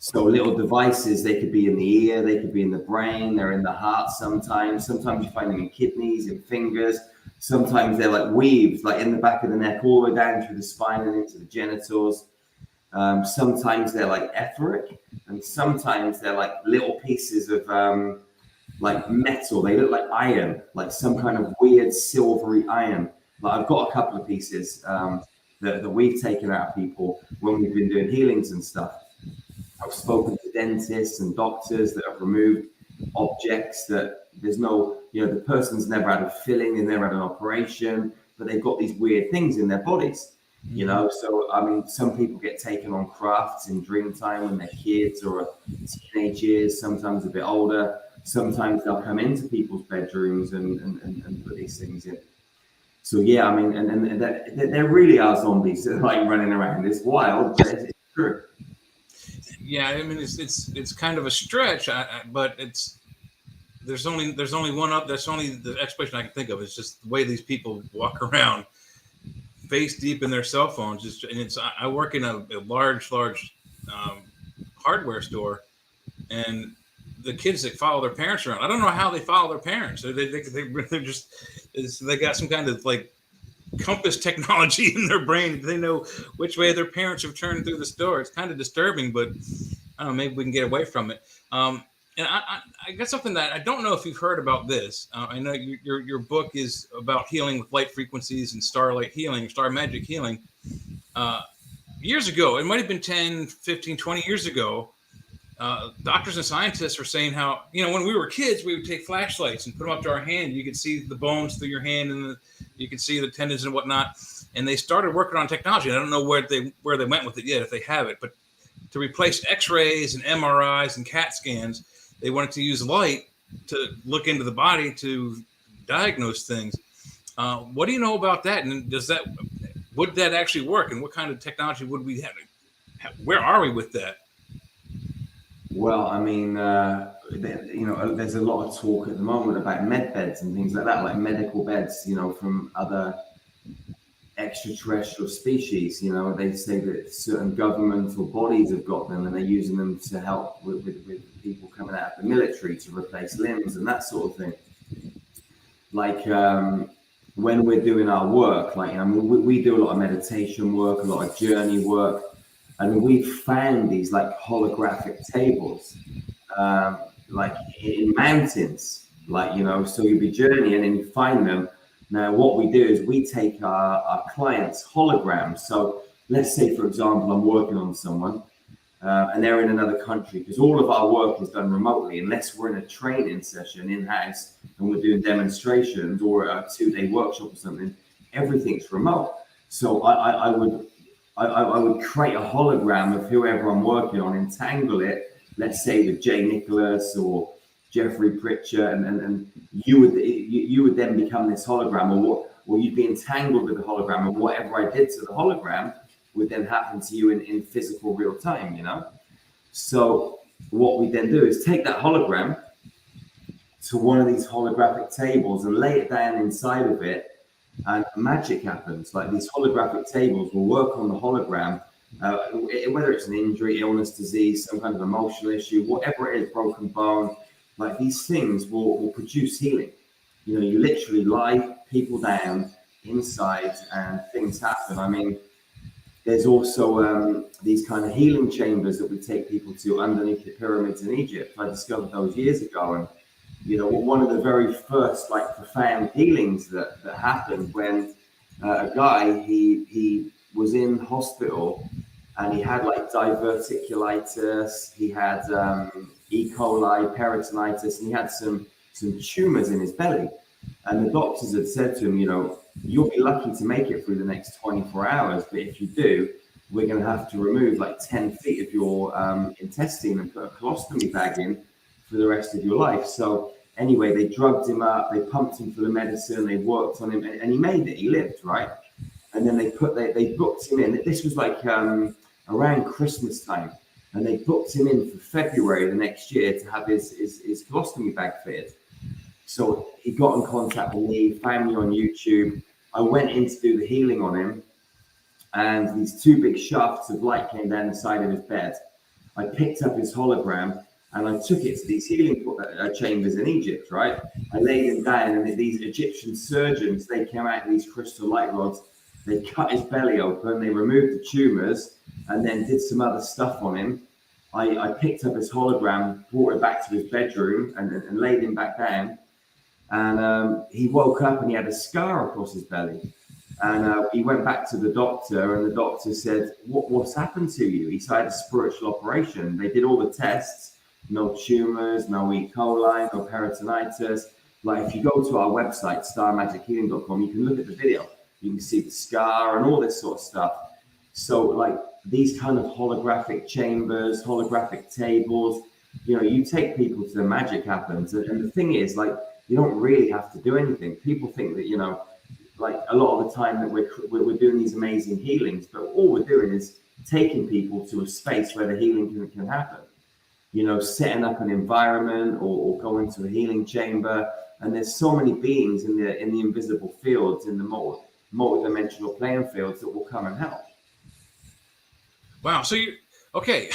So little devices, they could be in the ear, they could be in the brain, they're in the heart sometimes. Sometimes you find them in kidneys and fingers. Sometimes they're like weaves, like in the back of the neck, all the way down through the spine and into the genitals. Sometimes they're like etheric, and sometimes they're like little pieces of like metal. They look like iron, like some kind of weird silvery iron. Like I've got a couple of pieces that we've taken out of people when we've been doing healings and stuff. I've spoken to dentists and doctors that have removed objects that there's no, the person's never had a filling, they've never had an operation, but they've got these weird things in their bodies, So, I mean, some people get taken on crafts in dream time when they're kids or teenage years, sometimes a bit older. Sometimes they'll come into people's bedrooms and put these things in. So, yeah, I mean, and there really are zombies that are like running around. It's wild, but it's true. Yeah, I mean it's kind of a stretch, but there's only one up. That's only the explanation I can think of. It's just the way these people walk around, face deep in their cell phones. I work in a large hardware store, and the kids that follow their parents around. I don't know how they follow their parents. They're just they got some kind of like compass technology in their brain. They know which way their parents have turned through the store. It's kind of disturbing, but I don't know, maybe we can get away from it. And I got something that I don't know if you've heard about this. I know your book is about healing with light frequencies and starlight healing, star magic healing. Years ago, it might have been 10, 15, 20 years ago, doctors and scientists are saying how, when we were kids, we would take flashlights and put them up to our hand. You could see the bones through your hand and you could see the tendons and whatnot. And they started working on technology. I don't know where they went with it yet, if they have it, but to replace x-rays and MRIs and CAT scans, they wanted to use light to look into the body to diagnose things. What do you know about that? And would that actually work? And what kind of technology would we have? Where are we with that? Well, I mean, there's a lot of talk at the moment about med beds and things like that, like medical beds, from other extraterrestrial species. You know, they say that certain governmental bodies have got them, and they're using them to help with people coming out of the military to replace limbs and that sort of thing. Like when we're doing our work, like we do a lot of meditation work, a lot of journey work, and we've found these like holographic tables, like in mountains, like, you know, so you'll be journeying and you find them. Now, what we do is we take our clients' holograms. So let's say, for example, I'm working on someone and they're in another country, because all of our work is done remotely, unless we're in a training session in-house and we're doing demonstrations or a 2-day workshop or something. Everything's remote. So I would create a hologram of whoever I'm working on, entangle it, let's say with Jay Nicholas or Jeffrey Pritchard, and you would then become this hologram, or you'd be entangled with the hologram, and whatever I did to the hologram would then happen to you in physical real time, you know? So what we then do is take that hologram to one of these holographic tables and lay it down inside of it, and magic happens. Like, these holographic tables will work on the hologram, whether it's an injury, illness, disease, some kind of emotional issue, whatever it is, broken bone. Like, these things will produce healing. You know, you literally lie people down inside and things happen. I mean, there's also these kind of healing chambers that we take people to underneath the pyramids in Egypt. I discovered those years ago. And, you know, one of the very first, like, profound healings that happened when a guy, he was in hospital and he had like diverticulitis, he had E. coli, peritonitis, and he had some tumors in his belly. And the doctors had said to him, you know, you'll be lucky to make it through the next 24 hours, but if you do, we're going to have to remove like 10 feet of your intestine and put a colostomy bag in for the rest of your life. So anyway, they drugged him up, they pumped him full of medicine, they worked on him, and he made it, he lived, right? And then they booked him in. This was like around Christmas time, and they booked him in for February the next year to have his colostomy bag fitted. So he got in contact with me, found me on YouTube. I went in to do the healing on him, and these 2 big shafts of light came down the side of his bed. I picked up his hologram and I took it to these healing chambers in Egypt, right? I laid him down, and these Egyptian surgeons, they came out with these crystal light rods. They cut his belly open, they removed the tumors, and then did some other stuff on him. I picked up his hologram, brought it back to his bedroom, and laid him back down. And he woke up and he had a scar across his belly. And he went back to the doctor, and the doctor said, what's happened to you? He said, I had a spiritual operation. They did all the tests, no tumors, no E. coli, no peritonitis. Like, if you go to our website, starmagichealing.com, you can look at the video. You can see the scar and all this sort of stuff. So, like, these kind of holographic chambers, holographic tables, you know, you take people to the magic happens. And the thing is, like, you don't really have to do anything. People think that, you know, like, a lot of the time that we're doing these amazing healings, but all we're doing is taking people to a space where the healing can happen. You know, setting up an environment or going to a healing chamber. And there's so many beings in the invisible fields, in the multi-dimensional playing fields, that will come and help. Wow. So okay.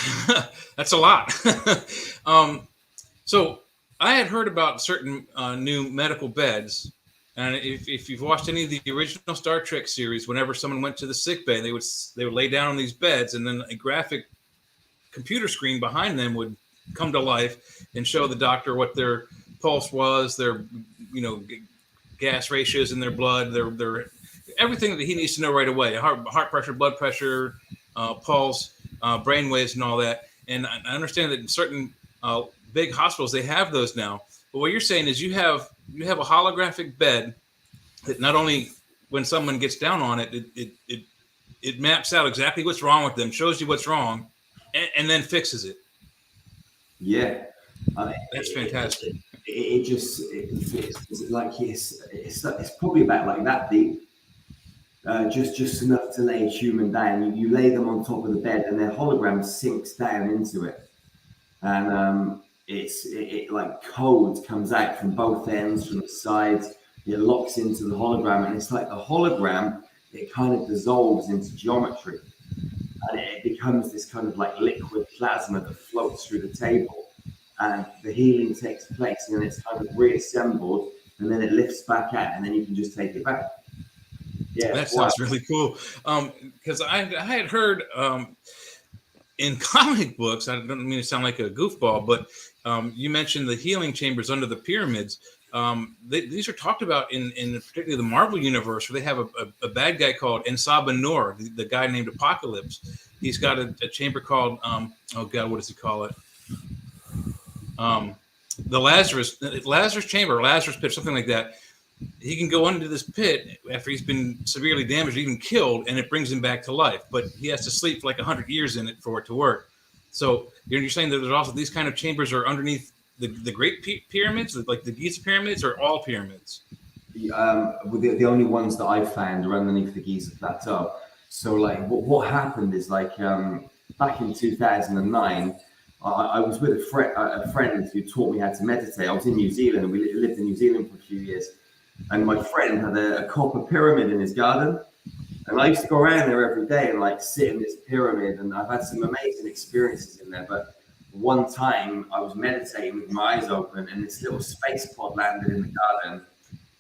That's a lot. So I had heard about certain new medical beds. And if you've watched any of the original Star Trek series, whenever someone went to the sick bay, they would lay down on these beds, and then a graphic computer screen behind them would come to life and show the doctor what their pulse was, their, you know, gas ratios in their blood, their everything that he needs to know right away: heart pressure, blood pressure, pulse, brain waves, and all that. And I understand that in certain big hospitals they have those now. But what you're saying is you have a holographic bed that not only when someone gets down on it, it maps out exactly what's wrong with them, shows you what's wrong, and then fixes it. Yeah, that's fantastic. It's like it's probably about like that deep, just enough to lay a human down. You lay them on top of the bed, and their hologram sinks down into it, and it like code comes out from both ends, from the sides. It locks into the hologram, and it's like the hologram it kind of dissolves into geometry, and it becomes this kind of like liquid plasma that floats through the table, and the healing takes place, and then it's kind of reassembled, and then it lifts back out, and then you can just take it back. Yeah, That sounds really cool. Because I had heard in comic books, I don't mean to sound like a goofball, but you mentioned the healing chambers under the pyramids. These are talked about in particularly the Marvel universe, where they have a bad guy called Ensaba Nur, the guy named Apocalypse. He's got a chamber called, oh God, what does he call it? The Lazarus chamber, Lazarus pit, something like that. He can go into this pit after he's been severely damaged, even killed, and it brings him back to life. But he has to sleep for like 100 years in it for it to work. So you're saying that there's also these kind of chambers are underneath the Great Pyramids, like the Giza pyramids, or all pyramids? The only ones that I've found are underneath the Giza plateau. So like what happened is like back in 2009, I was with a friend who taught me how to meditate. I was in New Zealand, and we lived in New Zealand for a few years. And my friend had a copper pyramid in his garden. And I used to go around there every day and like sit in this pyramid. And I've had some amazing experiences in there. But one time I was meditating with my eyes open, and this little space pod landed in the garden.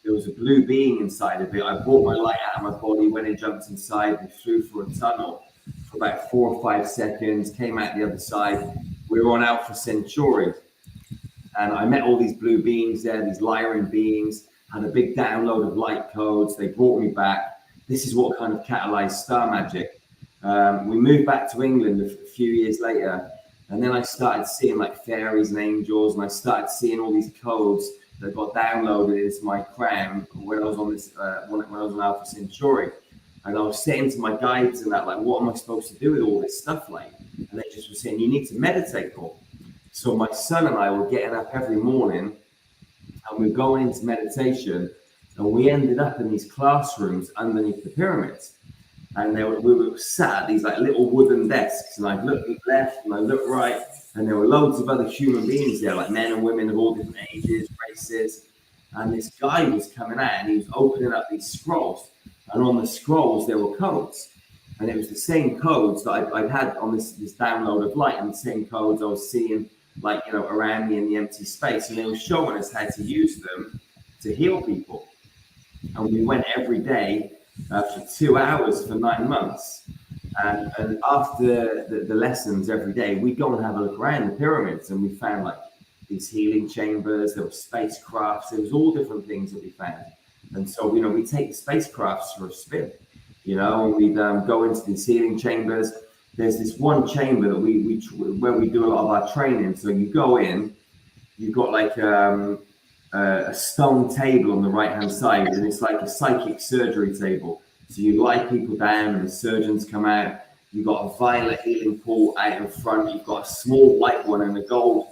There was a blue being inside of it. I brought my light out of my body, went and jumped inside, and flew through a tunnel for about 4 or 5 seconds, came out the other side. We were on Alpha Centauri. And I met all these blue beings there, these Lyran beings, had a big download of light codes. They brought me back. This is what kind of catalyzed star magic. We moved back to England a few years later, and then I started seeing like fairies and angels, and I started seeing all these codes that got downloaded into my crown when I was on this when I was on Alpha Centauri. And I was saying to my guides and that, like, what am I supposed to do with all this stuff, like? And they just were saying, you need to meditate more. So my son and I were getting up every morning, and we were going into meditation, and we ended up in these classrooms underneath the pyramids. And we were sat at these like little wooden desks, and I looked left and I looked right, and there were loads of other human beings there, like men and women of all different ages, races. And this guy was coming out, and he was opening up these scrolls, and on the scrolls there were codes, and it was the same codes that I'd had on this download of light, and the same codes I was seeing, like, you know, around me in the empty space, and they were showing us how to use them to heal people. And we went every day for 2 hours for 9 months. And after the lessons every day, we'd go and have a look around the pyramids, and we found like these healing chambers, there were spacecrafts, there was all different things that we found. And so, you know, we take the spacecrafts for a spin, you know, and we'd go into these healing chambers. There's this one chamber that where we do a lot of our training. So you go in, you've got like a stone table on the right-hand side, and it's like a psychic surgery table. So you lie people down, and the surgeons come out. You've got a violet healing pool out in front. You've got a small white one and a gold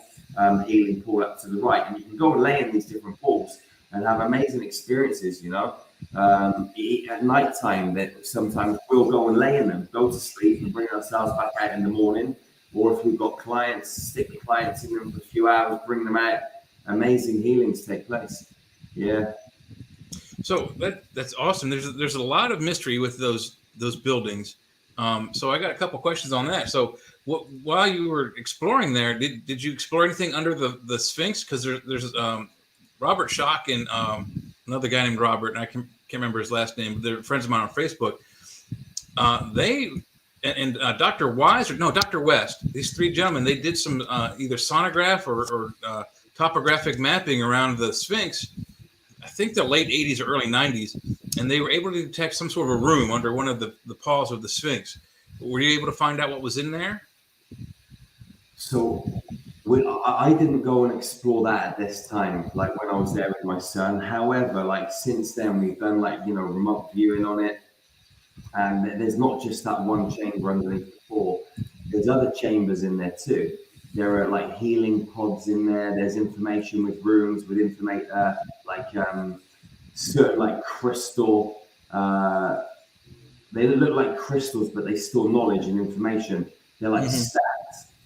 healing pool up to the right. And you can go and lay in these different pools and have amazing experiences, you know. At night time, that sometimes we'll go and lay in them, go to sleep, and bring ourselves back out in the morning. Or if we've got clients, stick the clients in them for a few hours, bring them out. Amazing healings take place. Yeah. So that's awesome. There's a lot of mystery with those buildings. So I got a couple questions on that. So while you were exploring there, did you explore anything under the Sphinx? Because there's Robert Schock and another guy named Robert, and I can't remember his last name. They're friends of mine on Facebook. They and Dr. West. These three gentlemen, they did some either sonograph or topographic mapping around the Sphinx. I think the late 80s or early 90s, and they were able to detect some sort of a room under one of the paws of the Sphinx. Were you able to find out what was in there? So I didn't go and explore that at this time, like when I was there with my son. However, like since then, we've done like, you know, remote viewing on it. And there's not just that one chamber underneath the floor. There's other chambers in there too. There are like healing pods in there. There's information with rooms with certain like crystal. They look like crystals, but they store knowledge and information. They're like stacked.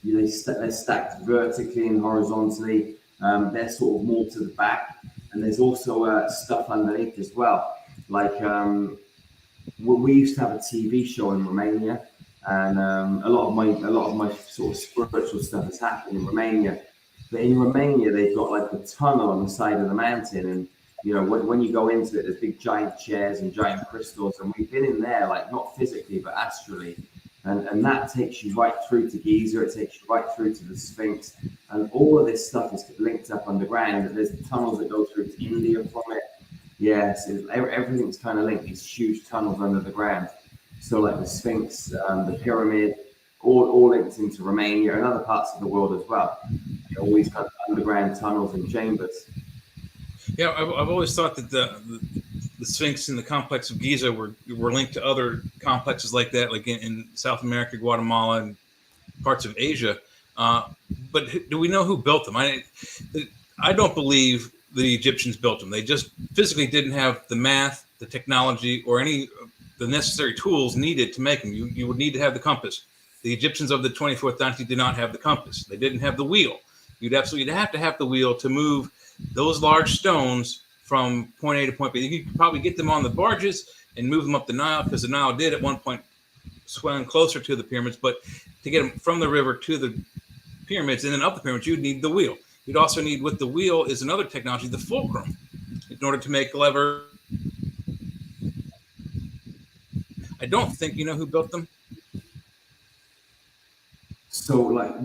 They're stacked vertically and horizontally. They're sort of more to the back, and there's also stuff underneath as well. Like we used to have a TV show in Romania, and a lot of my sort of spiritual stuff has happened in Romania. But in Romania, they've got like a tunnel on the side of the mountain, and you know when you go into it, there's big giant chairs and giant crystals, and we've been in there, like not physically but astrally, and that takes you right through to Giza. It takes you right through to the Sphinx, and all of this stuff is linked up underground. There's tunnels that go through to India from it. Yes, everything's kind of linked. These huge tunnels under the ground. So like the Sphinx, the pyramid, all linked into Romania and other parts of the world as well. All these kind of underground tunnels and chambers. Yeah, I've always thought that the Sphinx and the complex of Giza were linked to other complexes like that, like in South America, Guatemala, and parts of Asia. But do we know who built them? I don't believe the Egyptians built them. They just physically didn't have the math, the technology, or any the necessary tools needed to make them. You would need to have the compass. The Egyptians of the 24th dynasty did not have the compass. They didn't have the wheel. You'd absolutely have to have the wheel to move those large stones from point A to point B. You could probably get them on the barges and move them up the Nile, because the Nile did at one point swim closer to the pyramids. But to get them from the river to the pyramids and then up the pyramids, you'd need the wheel. You'd also need, with the wheel is another technology, the fulcrum, in order to make lever. I don't think you know who built them. So like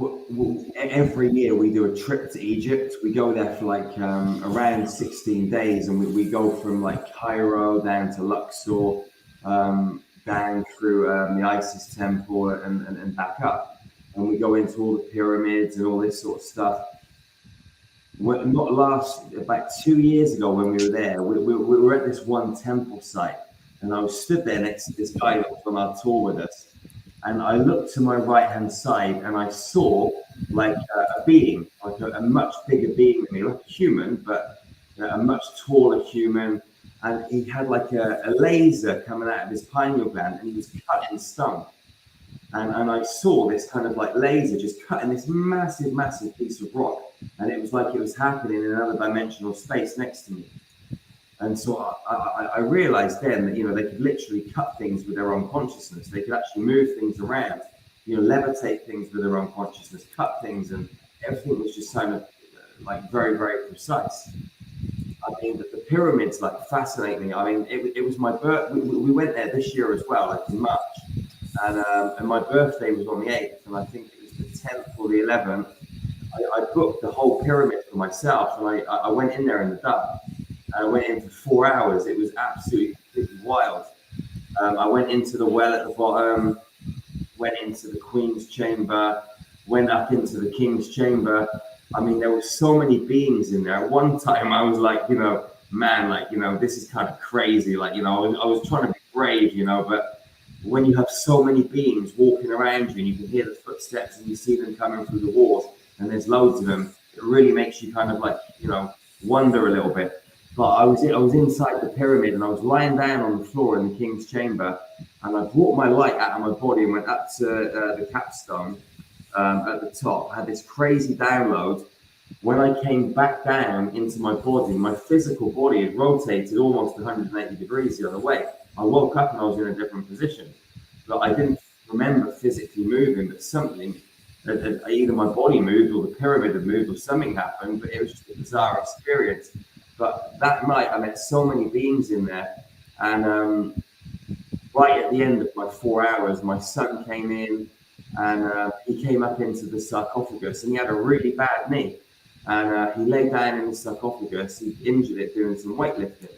every year we do a trip to Egypt. We go there for like around 16 days, and we go from like Cairo down to Luxor, down through the Isis temple and back up. And we go into all the pyramids and all this sort of stuff. About 2 years ago when we were there, we were at this one temple site, and I was stood there next to this guy that was on our tour with us. And I looked to my right-hand side, and I saw like a being, like a much bigger being than me, like a human, but a much taller human. And he had like a laser coming out of his pineal gland, and he was cutting stone. And I saw this kind of like laser just cutting this massive, massive piece of rock. And it was like it was happening in another dimensional space next to me. And so I realized then that, you know, they could literally cut things with their own consciousness. They could actually move things around, you know, levitate things with their own consciousness, cut things, and everything was just kind of like very, very precise. I mean, the pyramids like fascinate me. I mean, it was my birth. We went there this year as well, like in March, and my birthday was on the 8th, and I think it was the 10th or the 11th. I booked the whole pyramid for myself, and I went in there in the dark. I went in for 4 hours. It was absolutely completely wild. I went into the well at the bottom, went into the Queen's chamber, went up into the King's chamber. I mean, there were so many beings in there. At one time, I was like, you know, man, like, you know, this is kind of crazy. Like, you know, I was trying to be brave, you know, but when you have so many beings walking around you and you can hear the footsteps and you see them coming through the walls and there's loads of them, it really makes you kind of like, you know, wonder a little bit. But I was inside the pyramid, and I was lying down on the floor in the King's chamber, and I brought my light out of my body and went up to the capstone at the top. I had this crazy download. When I came back down into my body, my physical body had rotated almost 180 degrees the other way. I woke up and I was in a different position. But I didn't remember physically moving, but something, either my body moved or the pyramid had moved or something happened, but it was just a bizarre experience. But that night, I met so many beings in there. And right at the end of my 4 hours, my son came in, and he came up into the sarcophagus, and he had a really bad knee. And he lay down in the sarcophagus. He injured it doing some weightlifting.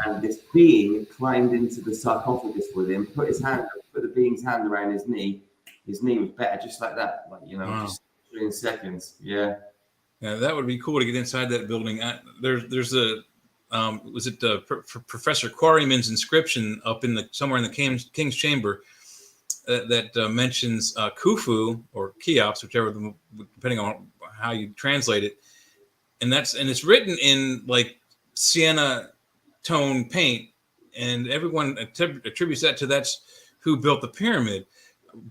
And this being climbed into the sarcophagus with him, put the being's hand around his knee. His knee was better, just like that. Like, you know, wow. Just in seconds. Yeah. Yeah, that would be cool to get inside that building. There's a Professor Quarryman's inscription up in somewhere in the King's chamber that mentions Khufu or Cheops, whichever, depending on how you translate it, and it's written in like sienna tone paint, and everyone attributes that to that's who built the pyramid.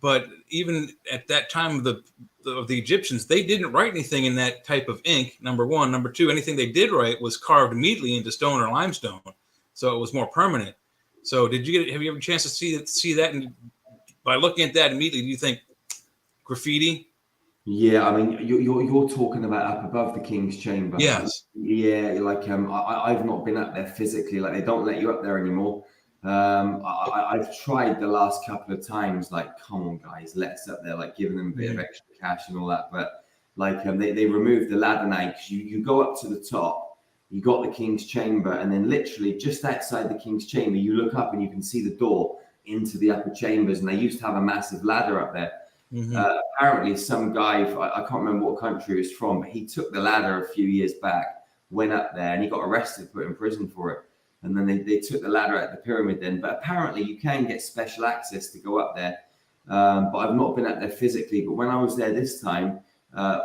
But even at that time of the Egyptians, they didn't write anything in that type of ink, number one. Number two, anything they did write was carved immediately into stone or limestone. So it was more permanent. So have you ever a chance to see that? And by looking at that immediately, do you think graffiti? Yeah, I mean, you're talking about up above the King's Chamber. Yes. Yeah, like I've not been up there physically. Like they don't let you up there anymore. I've tried the last couple of times. Like, come on, guys, let us up there. Like giving them a bit of extra cash and all that. But like they removed the ladder now because you go up to the top. You got the King's Chamber, and then literally just outside the King's Chamber, you look up and you can see the door into the upper chambers. And they used to have a massive ladder up there. Apparently some guy, I can't remember what country he was from, but he took the ladder a few years back, went up there, and he got arrested, put in prison for it. And then they took the ladder at the pyramid then. But apparently you can get special access to go up there. But I've not been up there physically. But when I was there this time,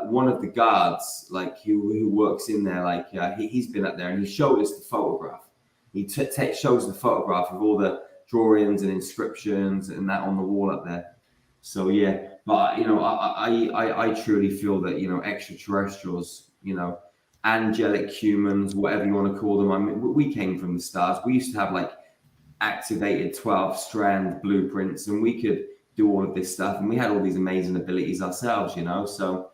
one of the guards, like who works in there, like he's been up there and he showed us the photograph. He shows the photograph of all the drawings and inscriptions and that on the wall up there. So yeah, but you know, I truly feel that, you know, extraterrestrials, you know, angelic humans, whatever you want to call them. I mean, we came from the stars. We used to have like activated 12-strand blueprints, and we could do all of this stuff, and we had all these amazing abilities ourselves, you know. So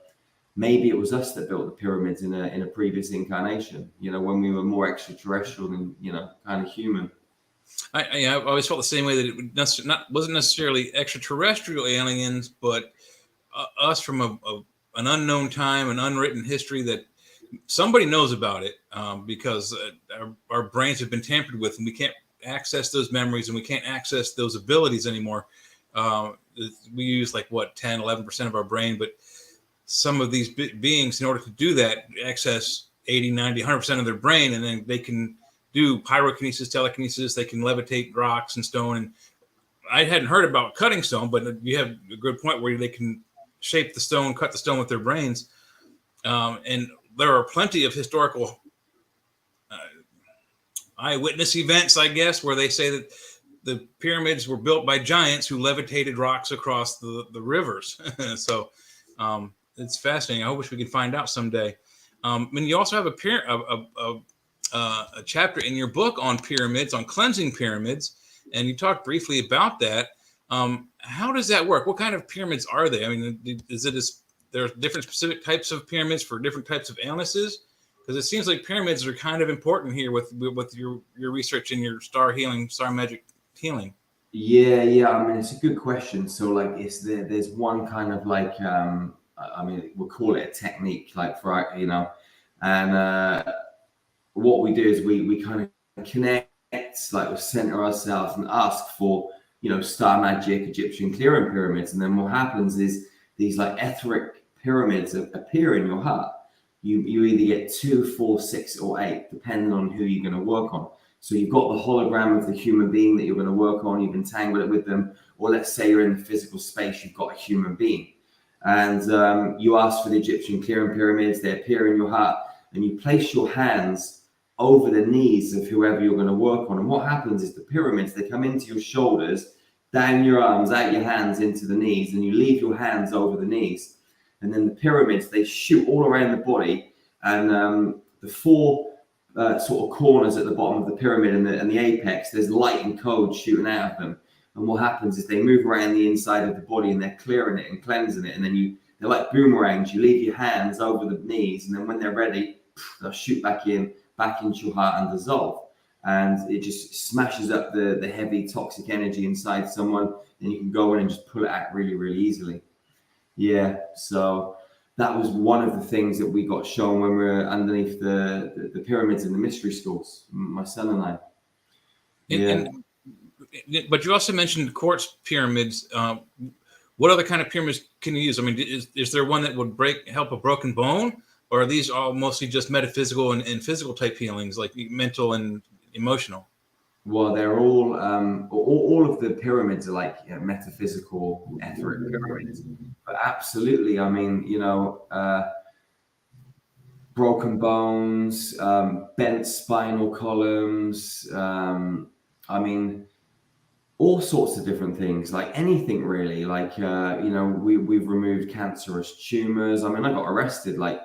maybe it was us that built the pyramids in a previous incarnation, you know, when we were more extraterrestrial than, you know, kind of human. I always felt the same way, that it wasn't necessarily extraterrestrial aliens, but us from an unknown time, an unwritten history that somebody knows about it, because our brains have been tampered with, and we can't access those memories and we can't access those abilities anymore. We use like 10, 11% of our brain, but some of these beings, in order to do that, access 80, 90, 100% of their brain, and then they can do pyrokinesis, telekinesis. They can levitate rocks and stone. And I hadn't heard about cutting stone, but you have a good point where they can shape the stone, cut the stone with their brains. And there are plenty of historical eyewitness events, I guess, where they say that the pyramids were built by giants who levitated rocks across the rivers. So it's fascinating. I wish we could find out someday. And you also have a chapter in your book on pyramids, on cleansing pyramids, and you talked briefly about that. How does that work? What kind of pyramids are they? I mean, there are different specific types of pyramids for different types of illnesses? Because it seems like pyramids are kind of important here with your research and your star magic healing. Yeah. I mean, it's a good question. So like, there's one kind of like, I mean, we'll call it a technique, like for, you know, and what we do is we kind of connect, like we center ourselves and ask for, you know, star magic, Egyptian clearing pyramids. And then what happens is these like etheric pyramids appear in your heart. You either get 2, 4, 6, or 8, depending on who you're going to work on. So you've got the hologram of the human being that you're going to work on. You've entangled it with them. Or let's say you're in the physical space, you've got a human being. And you ask for the Egyptian clearing pyramids. They appear in your heart. And you place your hands over the knees of whoever you're going to work on. And what happens is the pyramids, they come into your shoulders, down your arms, out your hands into the knees. And you leave your hands over the knees. And then the pyramids, they shoot all around the body, and the 4 sort of corners at the bottom of the pyramid and the apex, there's light and code shooting out of them. And what happens is they move around the inside of the body, and they're clearing it and cleansing it. And then they're like boomerangs. You leave your hands over the knees, and then when they're ready, they'll shoot back into your heart and dissolve. And it just smashes up the heavy toxic energy inside someone. And you can go in and just pull it out really, really easily. Yeah, so that was one of the things that we got shown when we were underneath the pyramids in the mystery schools, my son and I. Yeah. But you also mentioned quartz pyramids. What other kind of pyramids can you use? I mean, is there one that would help a broken bone, or are these all mostly just metaphysical and physical type healings, like mental and emotional? Well, they're all of the pyramids are like metaphysical, etheric pyramids. But absolutely, I mean, you know, broken bones, bent spinal columns. I mean, all sorts of different things, like anything really. Like, you know, we've removed cancerous tumors. I mean, I got arrested like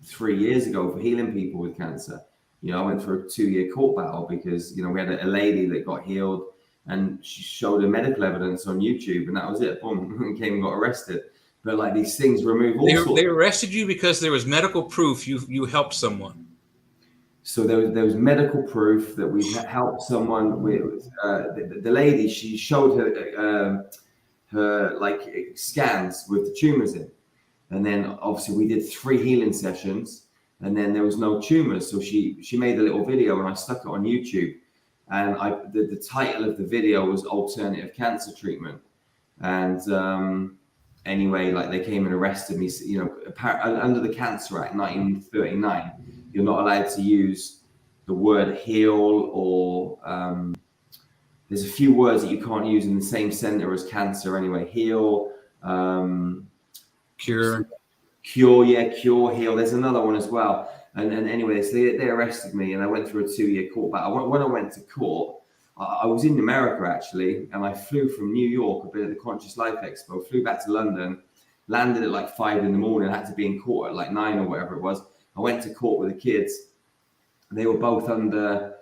3 years ago for healing people with cancer. You know, I went through a 2-year court battle because, you know, we had a lady that got healed and she showed her medical evidence on YouTube, and that was it. Boom, came and got arrested. But like these things remove all sorts. They arrested you because there was medical proof you helped someone. So there was medical proof that we helped someone with the lady. She showed her like scans with the tumors in, and then obviously we did 3 healing sessions, and then there was no tumors. So she made a little video, and I stuck it on YouTube. And the title of the video was Alternative Cancer Treatment. And anyway, like they came and arrested me. You know, under the Cancer Act 1939, you're not allowed to use the word heal or there's a few words that you can't use in the same sentence as cancer anyway. Heal, cure, yeah, cure, heal. There's another one as well. And anyway, so they arrested me, and I went through a 2-year court battle. When I went to court, I was in America actually, and I flew from New York, a bit at the Conscious Life Expo, flew back to London, landed at like 5 in the morning, had to be in court at like 9 or whatever it was. I went to court with the kids. They were both under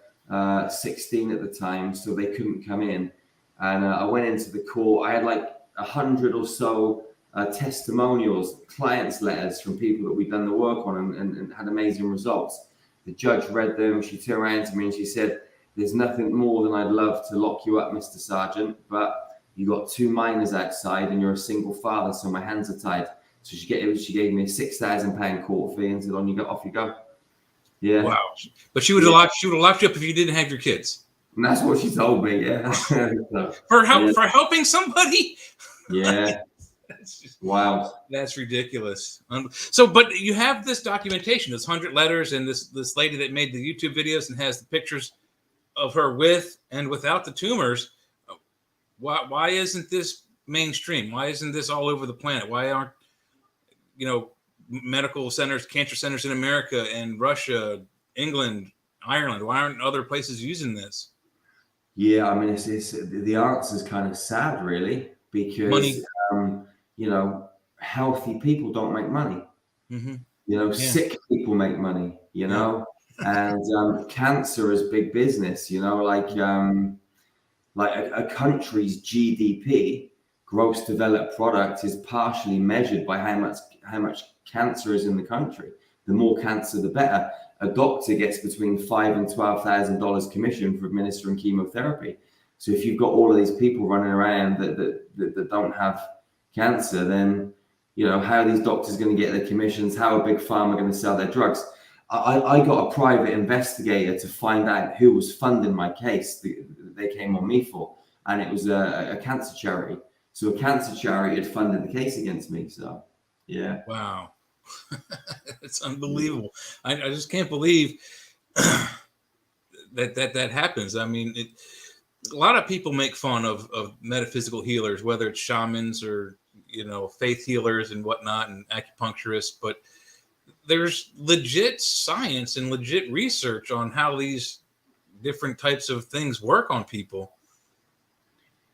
16 at the time, so they couldn't come in. And I went into the court. I had like 100 or so testimonials, clients' letters from people that we'd done the work on and had amazing results. The judge read them. She turned around to me and she said, "There's nothing more than I'd love to lock you up, Mr. Sargeant, but you got 2 minors outside and you're a single father, so my hands are tied." So she gave me a £6,000 court fee and said, off you go. Yeah. Wow. But she would have locked you up if you didn't have your kids. And that's what she told me. Yeah. For helping somebody. Yeah. Wow. That's ridiculous. So, but you have this documentation, this 100 letters, and this lady that made the YouTube videos and has the pictures of her with and without the tumors. Why isn't this mainstream? Why isn't this all over the planet? Why aren't, you know, medical centers, cancer centers in America and Russia, England, Ireland, why aren't other places using this? Yeah, I mean, it's the answer is kind of sad, really, because money. You know, healthy people don't make money. Mm-hmm. You know, sick people make money. You know, and cancer is big business. You know, like a country's GDP, gross developed product, is partially measured by how much cancer is in the country. The more cancer, the better. A doctor gets between $5,000 and $12,000 commission for administering chemotherapy. So if you've got all of these people running around that don't have cancer, then, you know, how are these doctors going to get their commissions? How are big pharma going to sell their drugs? I got a private investigator to find out who was funding my case that they came on me for, and it was a cancer charity. So a cancer charity had funded the case against me. So, yeah. Wow. It's unbelievable. I just can't believe that happens. I mean, a lot of people make fun of metaphysical healers, whether it's shamans or, you know, faith healers and whatnot, and acupuncturists, but there's legit science and legit research on how these different types of things work on people,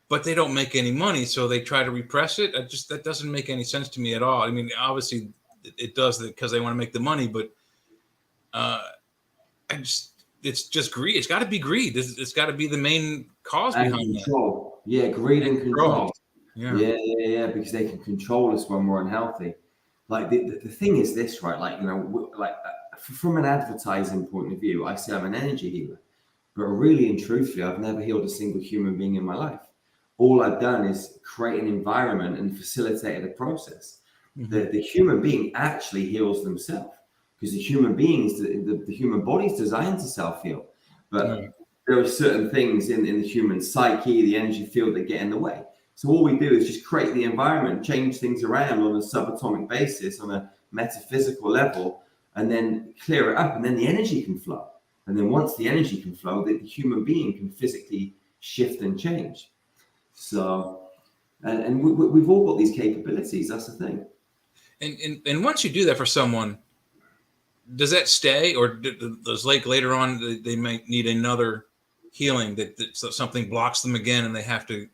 but they don't make any money. So they try to repress it. That doesn't make any sense to me at all. I mean, obviously it does because they want to make the money, but it's just greed. It's got to be greed. It's got to be the main cause behind that. Yeah, greed and control. Yeah, because they can control us when we're unhealthy. Like the thing is this, right? Like, you know, like from an advertising point of view, I say I'm an energy healer, but really and truthfully, I've never healed a single human being in my life. All I've done is create an environment and facilitated a process. Mm-hmm. The human being actually heals themselves, because the human beings, the human body is designed to self-heal, but there are certain things in the human psyche, the energy field, that get in the way. So all we do is just create the environment, change things around on a subatomic basis, on a metaphysical level, and then clear it up, and then the energy can flow. And then once the energy can flow, the human being can physically shift and change. So, and we've all got these capabilities. That's the thing. And once you do that for someone, does that stay, or does later on they might need another healing that something blocks them again and they have to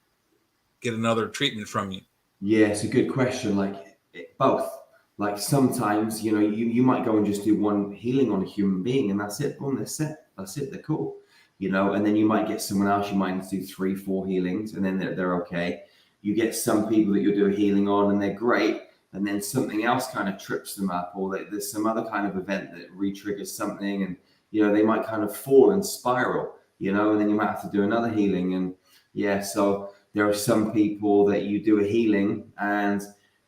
get another treatment from you? Yeah, it's a good question. Like both. like sometimes, you know, you might go and just do one healing on a human being and that's it. Boom, that's it. That's it. They're cool. You know, and then you might get someone else, you might need to do 3-4 healings and then they're okay. You get some people that you'll do a healing on and they're great. And then something else kind of trips them up, or there's some other kind of event that re-triggers something, and you know they might kind of fall and spiral, you know, and then you might have to do another healing. And yeah, so there are some people that you do a healing and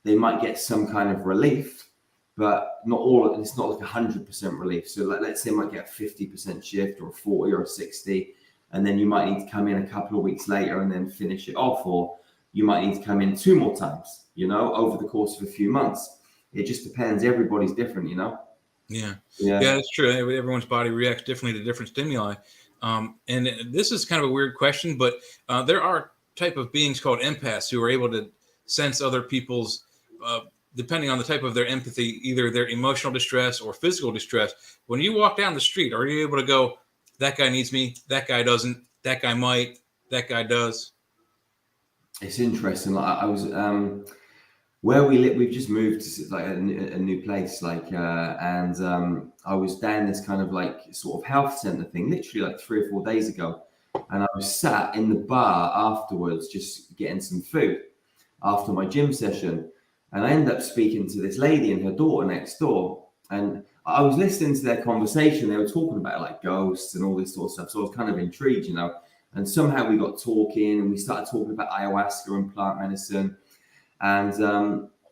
they might get some kind of relief, but not all. It's not like 100% relief. So let's say they might get a 50% shift, or a 40 or a 60, and then you might need to come in a couple of weeks later and then finish it off, or you might need to come in 2 more times, you know, over the course of a few months. It just depends. Everybody's different, you know? Yeah, that's true. Everyone's body reacts differently to different stimuli. And this is kind of a weird question, but there are type of beings called empaths who are able to sense other people's, depending on the type of their empathy, either their emotional distress or physical distress. When you walk down the street, are you able to go, that guy needs me, that guy doesn't, that guy might, that guy does? It's interesting. Like I was where we live. We've just moved to like a new place. Like and I was down this kind of like sort of health center thing, literally like 3 or 4 days ago, and I was sat in the bar afterwards, just getting some food after my gym session, and I ended up speaking to this lady and her daughter next door, and I was listening to their conversation. They were talking about like ghosts and all this sort of stuff, so I was kind of intrigued, you know. And somehow we got talking and we started talking about ayahuasca and plant medicine. And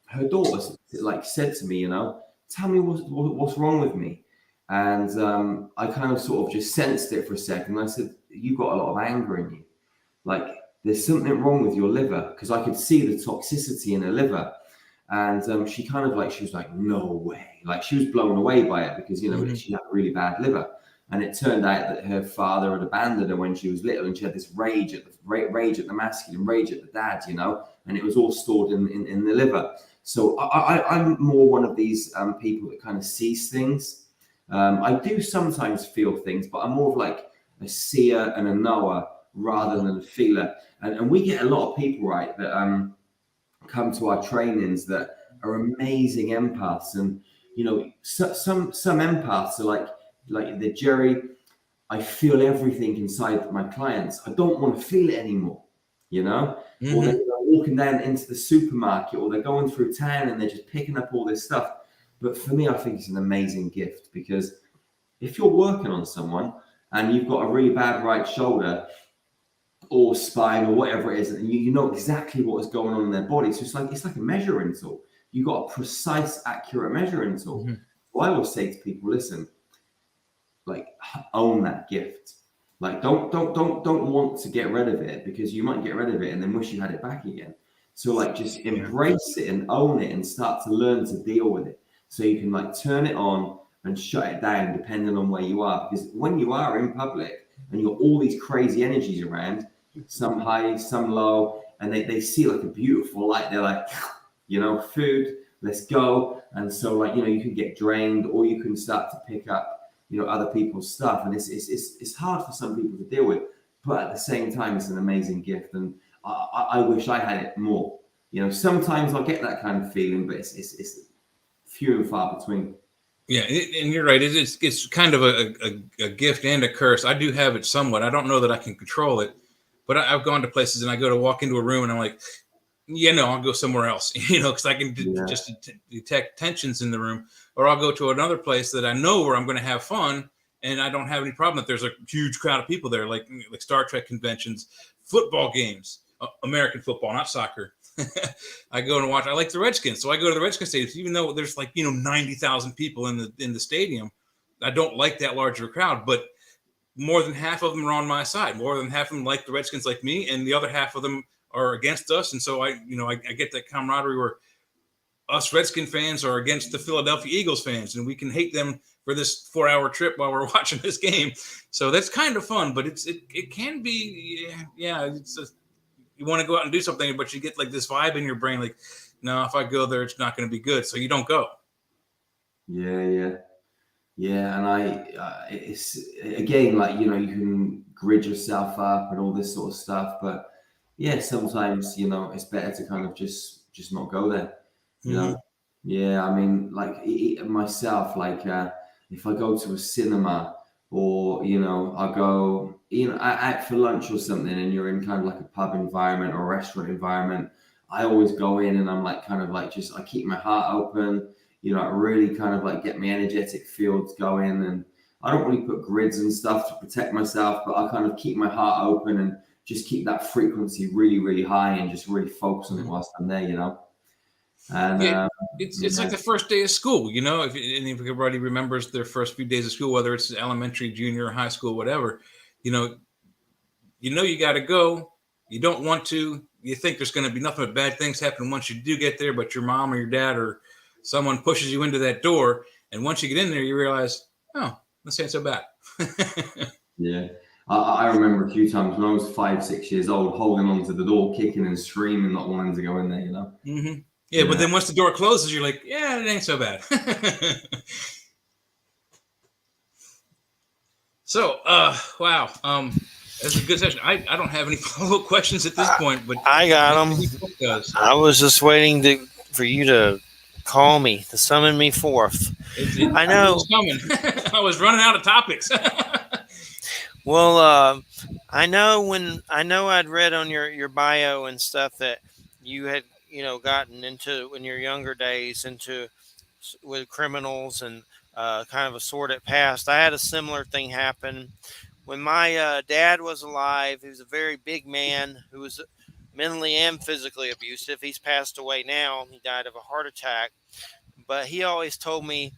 her daughter like said to me, you know, tell me what's wrong with me. And I kind of sort of just sensed it for a second. I said, you've got a lot of anger in you. Like there's something wrong with your liver, because I could see the toxicity in her liver. And she kind of like, she was like, no way. Like she was blown away by it because, you know, she had a really bad liver. And it turned out that her father had abandoned her when she was little, and she had this rage at the masculine, rage at the dad, you know, and it was all stored in the liver. So I'm more one of these people that kind of sees things. I do sometimes feel things, but I'm more of like a seer and a knower rather than a feeler. And we get a lot of people, right, that come to our trainings that are amazing empaths. And, you know, some empaths are like the Jerry, I feel everything inside my clients. I don't want to feel it anymore, you know? Or they're walking down into the supermarket, or they're going through town and they're just picking up all this stuff. But for me, I think it's an amazing gift, because if you're working on someone and you've got a really bad right shoulder or spine or whatever it is, and you know exactly what is going on in their body, so it's like a measuring tool. You've got a precise, accurate measuring tool. So I always say to people, listen, like own that gift. Like don't want to get rid of it, because you might get rid of it and then wish you had it back again. So like just embrace it and own it and start to learn to deal with it, so you can like turn it on and shut it down depending on where you are. Because when you are in public and you've got all these crazy energies around, some high, some low, and they see like a beautiful light, they're like, you know, food, let's go. And so like, you know, you can get drained, or you can start to pick up, you know, other people's stuff, and it's hard for some people to deal with, but at the same time, it's an amazing gift, and I wish I had it more. You know, sometimes I'll get that kind of feeling, but it's few and far between. Yeah, and you're right. It's kind of a gift and a curse. I do have it somewhat. I don't know that I can control it, but I've gone to places and I go to walk into a room and I'm like, yeah, no, I'll go somewhere else, you know, because I can just detect tensions in the room. Or I'll go to another place that I know where I'm going to have fun, and I don't have any problem that there's a huge crowd of people there, like Star Trek conventions, football games, American football, not soccer. I go and watch. I like the Redskins, so I go to the Redskins stadium, even though there's like 90,000 people in the stadium. I don't like that larger of a crowd, but more than half of them are on my side. More than half of them like the Redskins, like me, and the other half of them are against us. And so I get that camaraderie where us Redskin fans are against the Philadelphia Eagles fans, and we can hate them for this 4-hour trip while we're watching this game. So that's kind of fun, but it can be, it's you want to go out and do something, but you get like this vibe in your brain, like, no, if I go there, it's not going to be good. So you don't go. Yeah. And it's again, like, you know, you can grid yourself up and all this sort of stuff, but yeah, sometimes, you know, it's better to kind of just not go there, you know. Yeah, I mean, like myself, like if I go to a cinema or I go out for lunch or something, and you're in kind of like a pub environment or a restaurant environment, I always go in and I'm like kind of like just I keep my heart open, I really kind of like get my energetic fields going, and I don't really put grids and stuff to protect myself, but I kind of keep my heart open and just keep that frequency really, really high and just really focus on it whilst I'm there. And Yeah, it's like yeah. the first day of school, if everybody remembers their first few days of school, whether it's elementary, junior, high school, whatever, you know, you got to go. You don't want to. You think there's going to be nothing but bad things happen once you do get there, but your mom or your dad or someone pushes you into that door, and once you get in there, you realize, oh, this ain't so bad. Yeah. I remember a few times when I was 5, 6 years old, holding on to the door, kicking and screaming, not wanting to go in there, Mm-hmm. Yeah, but then once the door closes, you're like, yeah, it ain't so bad. So, wow. That's a good session. I don't have any follow-up questions at this point, but I got them. I was just waiting for you to call me, to summon me forth. I know. It was coming. I was running out of topics. Well, I know I'd read on your bio and stuff that you had gotten into in your younger days with criminals and kind of a sordid past. I had a similar thing happen when my dad was alive. He was a very big man who was mentally and physically abusive. He's passed away now. He died of a heart attack. But he always told me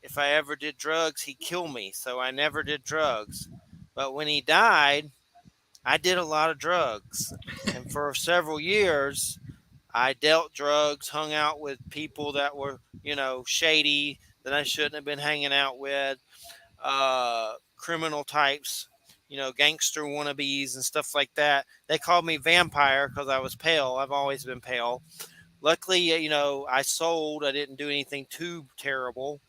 if I ever did drugs, he'd kill me. So I never did drugs. But when he died, I did a lot of drugs. And for several years, I dealt drugs, hung out with people that were, shady, that I shouldn't have been hanging out with, criminal types, gangster wannabes and stuff like that. They called me vampire because I was pale. I've always been pale. Luckily, I sold. I didn't do anything too terrible,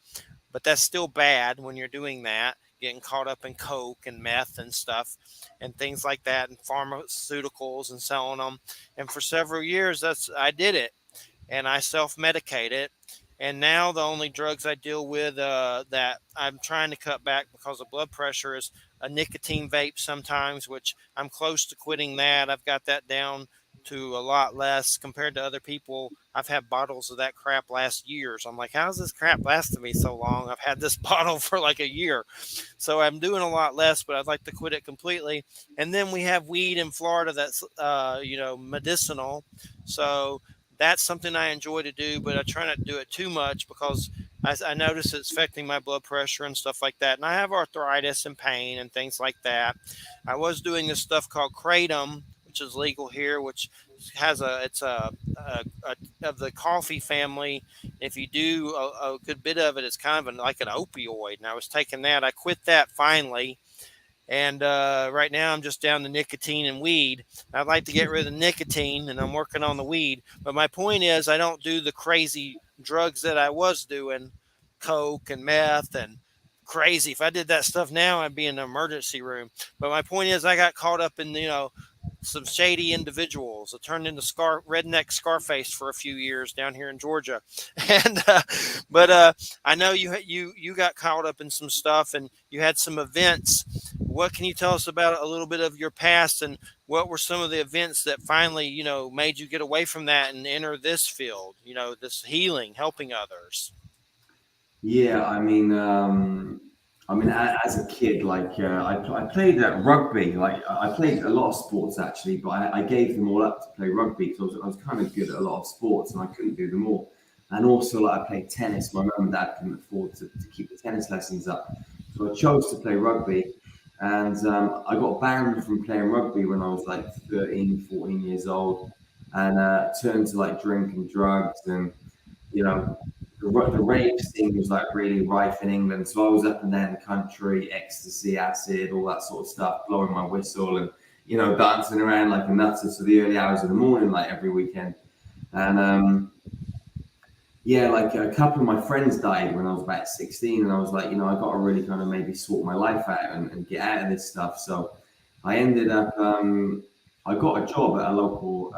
but that's still bad when you're doing that, getting caught up in coke and meth and stuff and things like that, and pharmaceuticals and selling them. And for several years, I did it, and I self-medicated. And now the only drugs I deal with that I'm trying to cut back because of blood pressure is a nicotine vape sometimes, which I'm close to quitting that. I've got that down to a lot less compared to other people. I've had bottles of that crap last years. I'm like, how's this crap lasted me so long? I've had this bottle for like a year. So I'm doing a lot less, but I'd like to quit it completely. And then we have weed in Florida that's, medicinal. So that's something I enjoy to do, but I try not to do it too much because I notice it's affecting my blood pressure and stuff like that. And I have arthritis and pain and things like that. I was doing this stuff called kratom, which is legal here, which has it's a of the coffee family. If you do a good bit of it, it's kind of like an opioid. And I was taking that. I quit that finally. And right now I'm just down to nicotine and weed. I'd like to get rid of the nicotine, and I'm working on the weed. But my point is I don't do the crazy drugs that I was doing, coke and meth and crazy. If I did that stuff now, I'd be in the emergency room. But my point is I got caught up in, some shady individuals. I turned into redneck Scarface for a few years down here in Georgia, and but I know you got caught up in some stuff, and you had some events. What can you tell us about a little bit of your past, and what were some of the events that finally made you get away from that and enter this field? This healing, helping others. Yeah, as a kid, like I played rugby. Like I played a lot of sports actually, but I gave them all up to play rugby because I was kind of good at a lot of sports and I couldn't do them all. And also, like I played tennis. My mum and dad couldn't afford to keep the tennis lessons up, so I chose to play rugby. And I got banned from playing rugby when I was like 13, 14 years old, and turned to like drink and drugs and you know the rave scene was like really rife in England. So I was up and down the country, ecstasy, acid, all that sort of stuff, blowing my whistle and, dancing around like a nutter to the early hours of the morning, like every weekend. And like a couple of my friends died when I was about 16. And I was like, I got to really kind of maybe sort my life out and get out of this stuff. So I ended up, I got a job at a local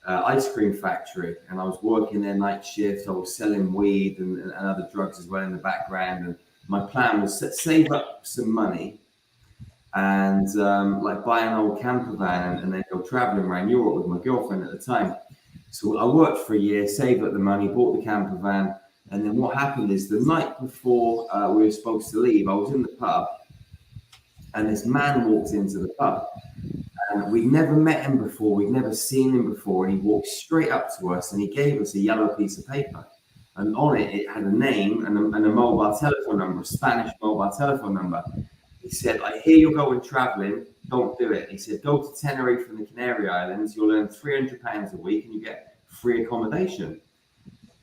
ice cream factory, and I was working their night shift. I was selling weed and other drugs as well in the background. And my plan was to save up some money and like buy an old camper van and then go traveling around Europe with my girlfriend at the time. So I worked for a year, saved up the money, bought the camper van. And then what happened is the night before we were supposed to leave, I was in the pub and this man walked into the pub. And we'd never met him before, we'd never seen him before. And he walked straight up to us and he gave us a yellow piece of paper. And on it, it had a name and a mobile telephone number, a Spanish mobile telephone number. He said, I hear you're going traveling, don't do it. He said, go to Tenerife and the Canary Islands, you'll earn £300 a week and you get free accommodation.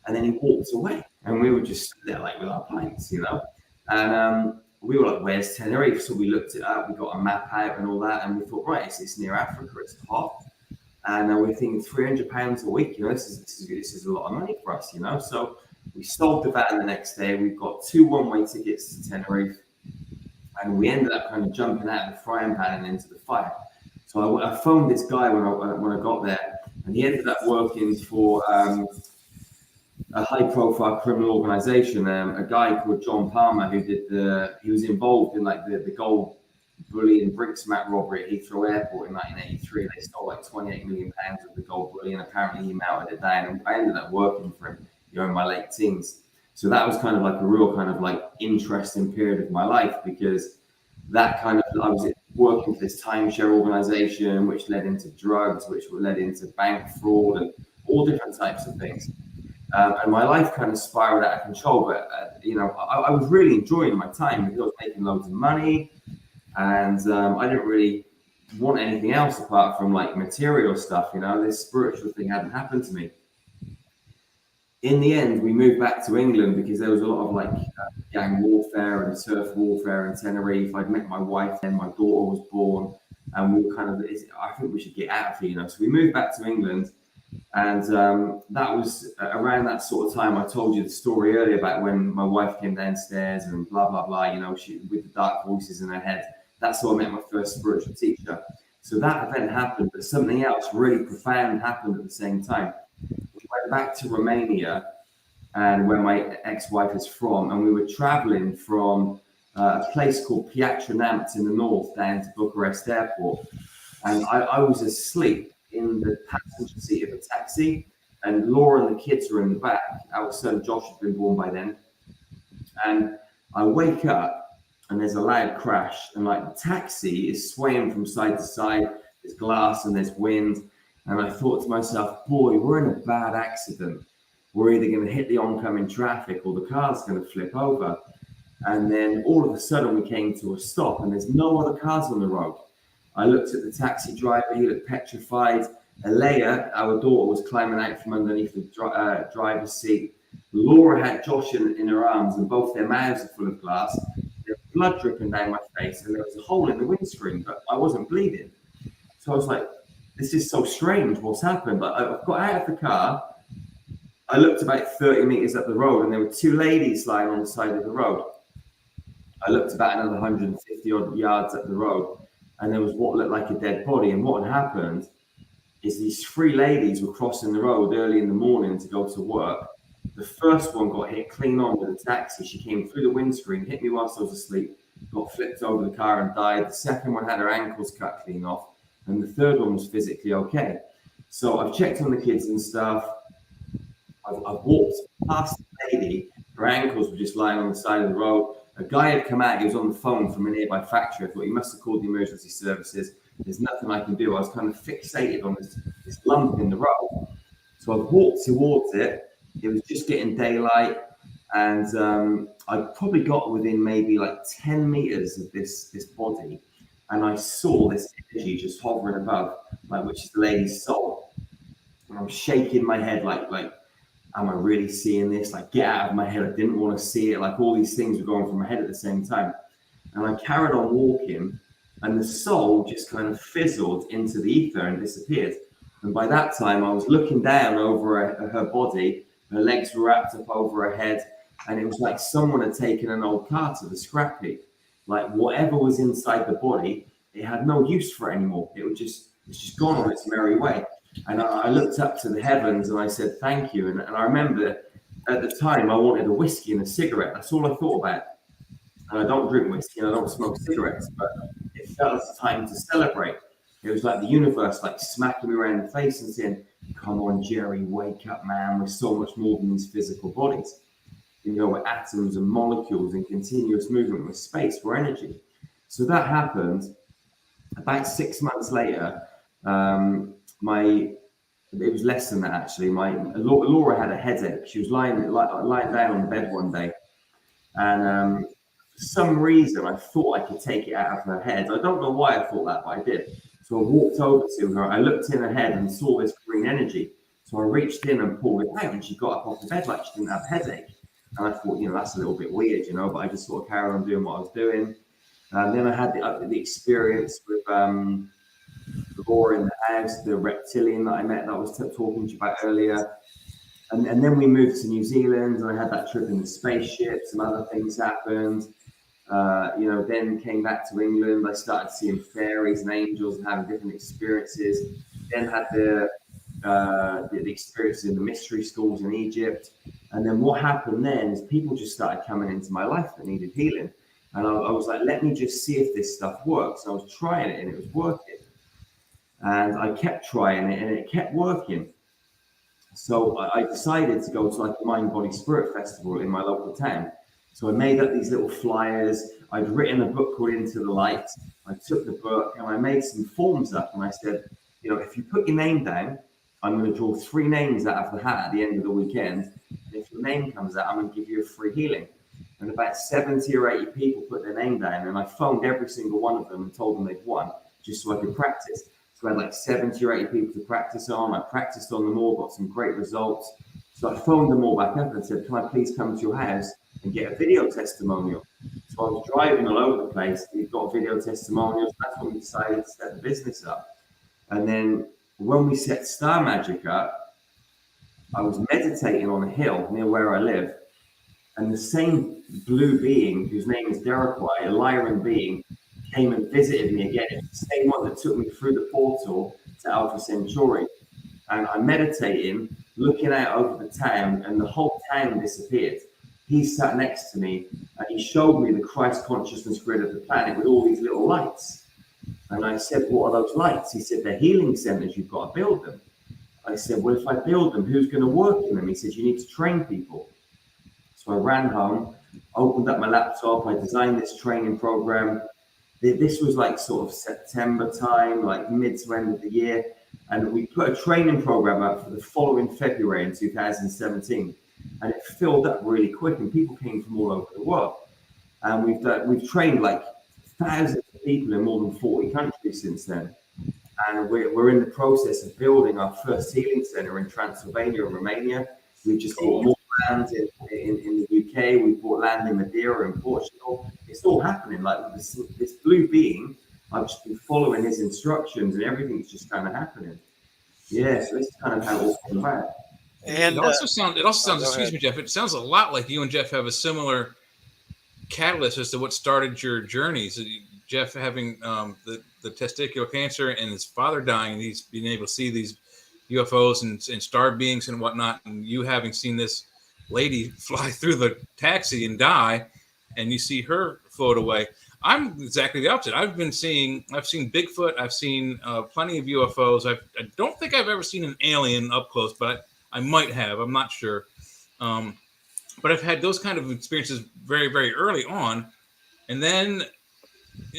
And then he walked away and we were just there like with our pints, you know. And we were like, where's Tenerife? So we looked it up, we got a map out and all that. And we thought, right, it's near Africa, it's hot. And we're thinking £300 a week, you know, this is a lot of money for us, you know. So we sold the van the next day. We've got 2 one-way tickets to Tenerife. And we ended up kind of jumping out of the frying pan and into the fire. So I phoned this guy when I got there, and he ended up working for a high-profile criminal organization. A guy called John Palmer he was involved in like the gold bullion brick-smack robbery at Heathrow Airport in 1983. They stole like £28 million of the gold bullion. Apparently, he melted it down, and I ended up working for him, you know, in my late teens. So that was kind of like a real kind of like interesting period of my life, because that kind of, I was working for this timeshare organization, which led into drugs, which led into bank fraud and all different types of things. And my life kind of spiraled out of control. But, you know, I was really enjoying my time because I was making loads of money. And I didn't really want anything else apart from like material stuff. You know, this spiritual thing hadn't happened to me. In the end, we moved back to England because there was a lot of like gang warfare and turf warfare in Tenerife. I'd met my wife then, my daughter was born, and we were kind of, I think we should get out of here, you know. So we moved back to England, and that was around that sort of time. I told you the story earlier about when my wife came downstairs and blah, blah, blah, you know, she with the dark voices in her head. That's how I met my first spiritual teacher. So that event happened, but something else really profound happened at the same time. Went back to Romania, and where my ex-wife is from, and we were traveling from a place called Piatra Neamț in the north down to Bucharest Airport, and I was asleep in the passenger seat of a taxi, and Laura and the kids were in the back. Our son Josh had been born by then, and I wake up and there's a loud crash, and like the taxi is swaying from side to side. There's glass and there's wind. And I thought to myself, boy, we're in a bad accident. We're either going to hit the oncoming traffic or the car's going to flip over. And then all of a sudden we came to a stop and there's no other cars on the road. I looked at the taxi driver, he looked petrified. Alea, our daughter, was climbing out from underneath the driver's seat. Laura had Josh in her arms and both their mouths are full of glass. There was blood dripping down my face and there was a hole in the windscreen, but I wasn't bleeding. So I was like, this is so strange, what's happened? But I got out of the car. I looked about 30 meters up the road and there were 2 ladies lying on the side of the road. I looked about another 150 odd yards up the road and there was what looked like a dead body. And what had happened is these 3 ladies were crossing the road early in the morning to go to work. The first one got hit clean on with a taxi. She came through the windscreen, hit me whilst I was asleep, got flipped over the car and died. The second one had her ankles cut clean off. And the third one was physically okay. So I've checked on the kids and stuff. I've walked past the lady. Her ankles were just lying on the side of the road. A guy had come out. He was on the phone from a nearby factory. I thought he must have called the emergency services. There's nothing I can do. I was kind of fixated on this lump in the road. So I've walked towards it. It was just getting daylight. And I probably got within maybe like 10 meters of this body. And I saw this energy just hovering above, like, which is the lady's soul. And I'm shaking my head like, am I really seeing this? Like, get out of my head. I didn't want to see it. Like, all these things were going through my head at the same time. And I carried on walking, and the soul just kind of fizzled into the ether and disappeared. And by that time, I was looking down over her body. Her legs were wrapped up over her head, and it was like someone had taken an old car to the scrap heap. Like, whatever was inside the body, it had no use for it anymore. It's just gone on its merry way. And I looked up to the heavens and I said, thank you. And I remember at the time I wanted a whiskey and a cigarette. That's all I thought about. And I don't drink whiskey and I don't smoke cigarettes, but it felt as time to celebrate. It was like the universe like smacking me around the face and saying, come on, Jerry, wake up, man. We're so much more than these physical bodies. You know, we're atoms and molecules in continuous movement with space, we're energy. So that happened. About 6 months later, it was less than that actually. Laura had a headache. She was lying down on the bed one day, and for some reason I thought I could take it out of her head. I don't know why I thought that, but I did. So I walked over to her. I looked in her head and saw this green energy. So I reached in and pulled it out, and she got up off the bed like she didn't have a headache. And I thought, that's a little bit weird, but I just sort of carried on doing what I was doing. And then I had the experience with Laura in the house, the reptilian that I met that I was talking to you about earlier. And then we moved to New Zealand, and I had that trip in the spaceship. Some other things happened. Then came back to England. I started seeing fairies and angels and having different experiences. Then had the experiences in the mystery schools in Egypt. And then what happened then is people just started coming into my life that needed healing. And I was like, let me just see if this stuff works. And I was trying it and it was working. And I kept trying it and it kept working. So I decided to go to like a Mind, Body, Spirit festival in my local town. So I made up these little flyers. I'd written a book called Into the Light. I took the book and I made some forms up. And I said, if you put your name down, I'm going to draw 3 names out of the hat at the end of the weekend. And if your name comes out, I'm going to give you a free healing. And about 70 or 80 people put their name down. And I phoned every single one of them and told them they'd won just so I could practice. So I had like 70 or 80 people to practice on. I practiced on them all, got some great results. So I phoned them all back up and said, can I please come to your house and get a video testimonial? So I was driving all over the place. We've got video testimonials. That's when we decided to set the business up. And then when we set Star Magic up, I was meditating on a hill near where I live. And the same blue being, whose name is Derekwai, a Lyran being, came and visited me again. It's the same one that took me through the portal to Alpha Centauri. And I'm meditating, looking out over the town, and the whole town disappeared. He sat next to me, and he showed me the Christ consciousness grid of the planet with all these little lights. And I said, what are those lights? He said, they're healing centers. You've got to build them. I said, well, if I build them, who's going to work in them? He said, you need to train people. So I ran home, opened up my laptop. I designed this training program. This was like sort of September time, like mid to end of the year. And we put a training program out for the following February in 2017. And it filled up really quick, and people came from all over the world. And we've trained like thousands of people in more than 40 countries since then. And we're in the process of building our first healing center in Transylvania and Romania. We've just bought more land in the UK. We've bought land in Madeira and Portugal. It's all happening. Like this blue being, I've just been following his instructions, and everything's just kind of happening. Yeah, so this is kind of how it all came about. And it also sounds. Excuse me, Jeff. It sounds a lot like you and Jeff have a similar catalyst as to what started your journey. So Jeff having the testicular cancer and his father dying, and he's being able to see these UFOs and star beings and whatnot, and you having seen this lady fly through the taxi and die, and you see her float away. I'm exactly the opposite. I've seen Bigfoot. I've seen plenty of UFOs. I don't think I've ever seen an alien up close, but I might have. I'm not sure. But I've had those kind of experiences very, very early on. And then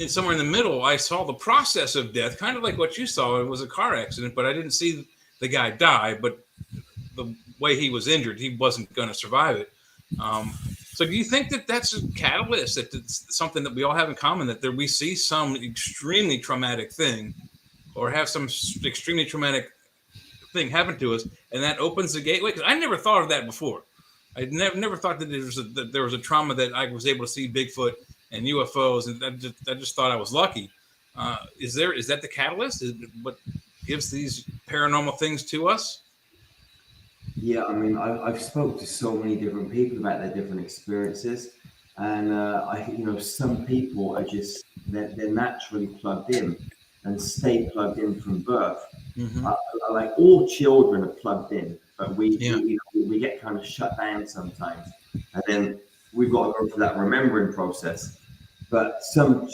somewhere in the middle, I saw the process of death, kind of like what you saw. It was a car accident, but I didn't see the guy die. But the way he was injured, he wasn't going to survive it. So do you think that that's a catalyst, that it's something that we all have in common, that we see some extremely traumatic thing or have some extremely traumatic thing happen to us, and that opens the gateway? Because I never thought of that before. I never thought that there was a trauma that I was able to see Bigfoot and UFOs, and I just thought I was lucky. Is that the catalyst? Is what gives these paranormal things to us? Yeah, I mean, I've spoke to so many different people about their different experiences, and some people are just they're naturally plugged in and stay plugged in from birth. Mm-hmm. Like all children are plugged in, but Yeah. we get kind of shut down sometimes, and then we've got to go through that remembering process. But some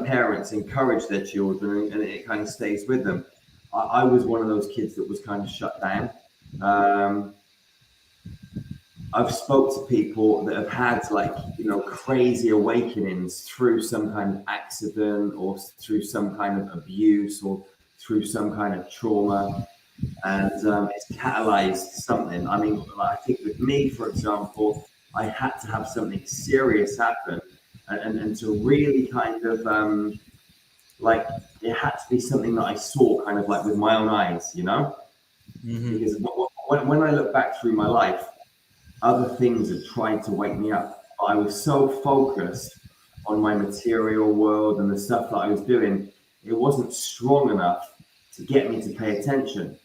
parents encourage their children, and it kind of stays with them. I was one of those kids that was kind of shut down. Um, I've spoke to people that have had like, crazy awakenings through some kind of accident or through some kind of abuse or through some kind of trauma, and it's catalyzed something. I mean, like, I think with me, for example, I had to have something serious happen, and to really kind of like, it had to be something that I saw kind of like with my own eyes, Mm-hmm. because when I look back through my life, other things have tried to wake me up. But I was so focused on my material world and the stuff that I was doing, it wasn't strong enough to get me to pay attention.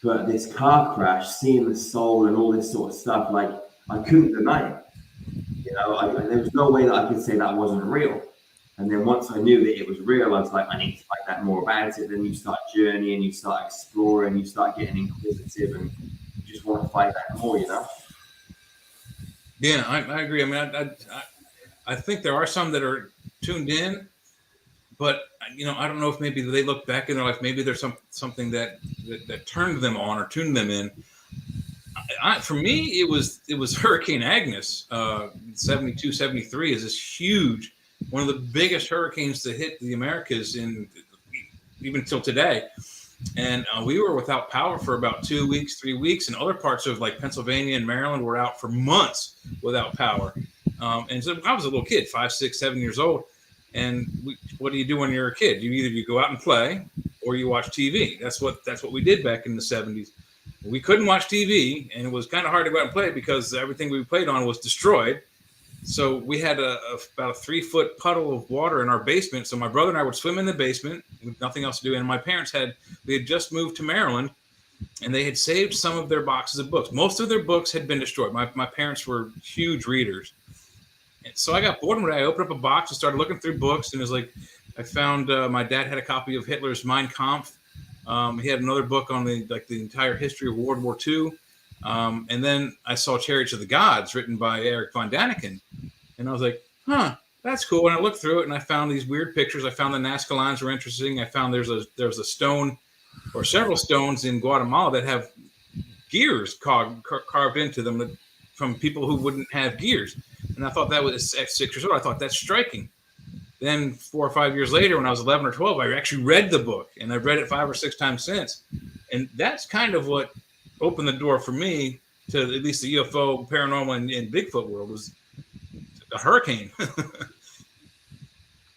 But this car crash, seeing the soul and all this sort of stuff, like, I couldn't deny it. There was no way that I could say that wasn't real. And then once I knew that it was real, I was like, I need to find out more about it. Then you start journeying, you start exploring, you start getting inquisitive, and you just want to find out more. Yeah, I agree. I mean, I think there are some that are tuned in, but I don't know if maybe they look back in their life. Maybe there's something that turned them on or tuned them in. For me, it was Hurricane Agnes. 72, 73 is this huge, one of the biggest hurricanes to hit the Americas even till today. And we were without power for about 2 weeks, 3 weeks, and other parts of like Pennsylvania and Maryland were out for months without power. And so I was a little kid, 5, 6, 7 years old. And what do you do when you're a kid? You go out and play, or you watch TV. That's what we did back in the 70s. We couldn't watch TV, and it was kind of hard to go out and play because everything we played on was destroyed. So we had about a 3-foot puddle of water in our basement. So my brother and I would swim in the basement with nothing else to do. And my parents we had just moved to Maryland, and they had saved some of their boxes of books. Most of their books had been destroyed. My parents were huge readers. And so I got bored one day. I opened up a box and started looking through books. And it was like, I found my dad had a copy of Hitler's Mein Kampf. He had another book on the entire history of World War II. And then I saw Chariots of the Gods written by Eric von Daniken. And I was like, that's cool. And I looked through it and I found these weird pictures. I found the Nazca lines were interesting. I found there's a stone or several stones in Guatemala that have gears carved into them from people who wouldn't have gears. And I thought that was at 6 years old. I thought that's striking. Then 4 or 5 years later, when I was 11 or 12, I actually read the book, and I've read it 5 or 6 times since. And that's kind of what opened the door for me to at least the UFO, paranormal, and Bigfoot world, was a hurricane.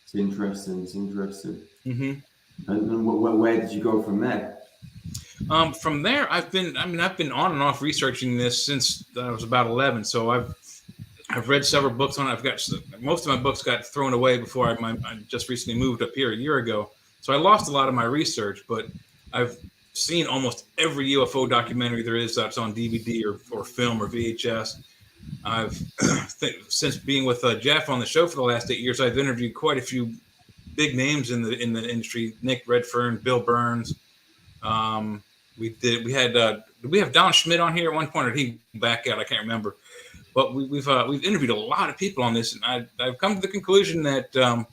It's interesting. Mm-hmm. And where did you go from there? From there, I've been on and off researching this since I was about 11. So I've read several books on it. Most of my books got thrown away before I just recently moved up here a year ago. So I lost a lot of my research, but I've seen almost every UFO documentary there is that's on DVD or film or VHS. Since being with Jeff on the show for the last 8 years, I've interviewed quite a few big names in the industry: Nick Redfern, Bill Burns. Did we have Don Schmidt on here at one point, or did he back out? I can't remember. But we've interviewed a lot of people on this, and I've come to the conclusion that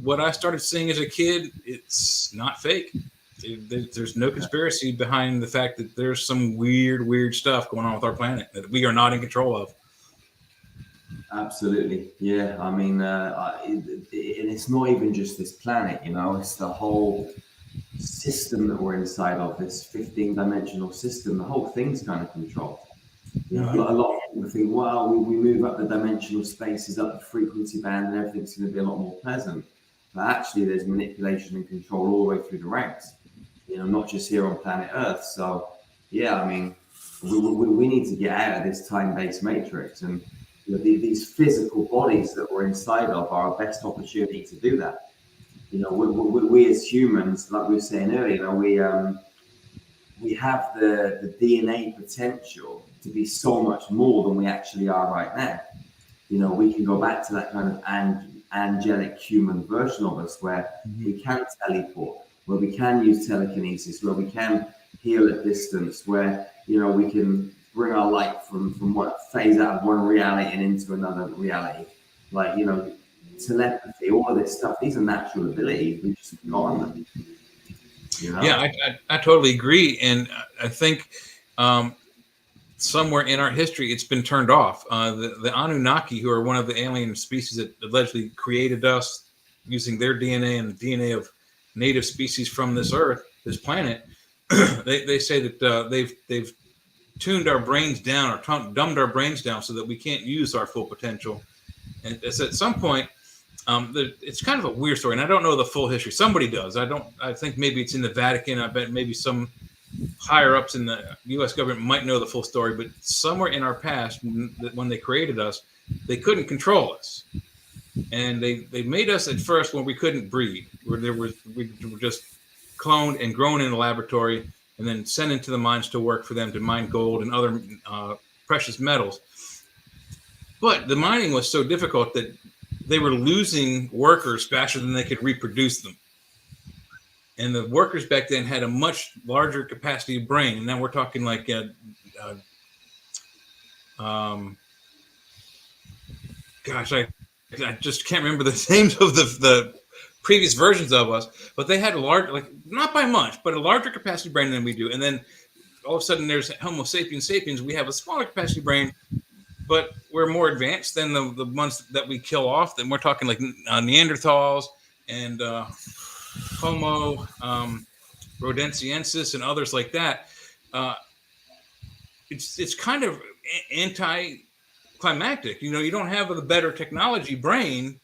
what I started seeing as a kid, it's not fake. There's no conspiracy behind the fact that there's some weird stuff going on with our planet that we are not in control of. Absolutely, yeah. I mean, it's not even just this planet, it's the whole system that we're inside of, this 15-dimensional system. The whole thing's kind of controlled. A lot of people think, well, we move up the dimensional spaces, up the frequency band, and everything's going to be a lot more pleasant. But actually, there's manipulation and control all the way through the ranks, not just here on planet Earth. So, yeah, I mean, we need to get out of this time-based matrix. And these physical bodies that we're inside of are our best opportunity to do that. We as humans, like we were saying earlier, we have the DNA potential to be so much more than we actually are right now. We can go back to that kind of angelic human version of us where we can teleport, where we can use telekinesis, where we can heal at distance, where, you know, we can bring our light from what phase out of one reality and into another reality. Like, you know, telepathy, all of this stuff, these are natural abilities. We've just forgotten them. You know? Yeah, I totally agree. And I think somewhere in our history, it's been turned off. The Anunnaki, who are one of the alien species that allegedly created us using their DNA and the DNA of native species from this Earth, this planet, they say that they've tuned our brains down or dumbed our brains down so that we can't use our full potential. And it's at some point, it's kind of a weird story, and I don't know the full history. Somebody does. I think maybe it's in the Vatican. I bet maybe some higher ups in the U.S. government might know the full story. But somewhere in our past, when they created us, they couldn't control us, and they made us at first when we couldn't breed, where we were just cloned and grown in a laboratory, and then sent into the mines to work for them to mine gold and other precious metals. But the mining was so difficult that they were losing workers faster than they could reproduce them. And the workers back then had a much larger capacity of brain. And now we're talking like, gosh, I just can't remember the names of the previous versions of us, but they had a large, like not by much, but a larger capacity brain than we do. And then all of a sudden there's Homo sapiens sapiens. We have a smaller capacity brain, but we're more advanced than the ones that we kill off. Then we're talking like Neanderthals and Homo rhodensiensis and others like that. It's kind of anti-climactic. You know, you don't have a better technology brain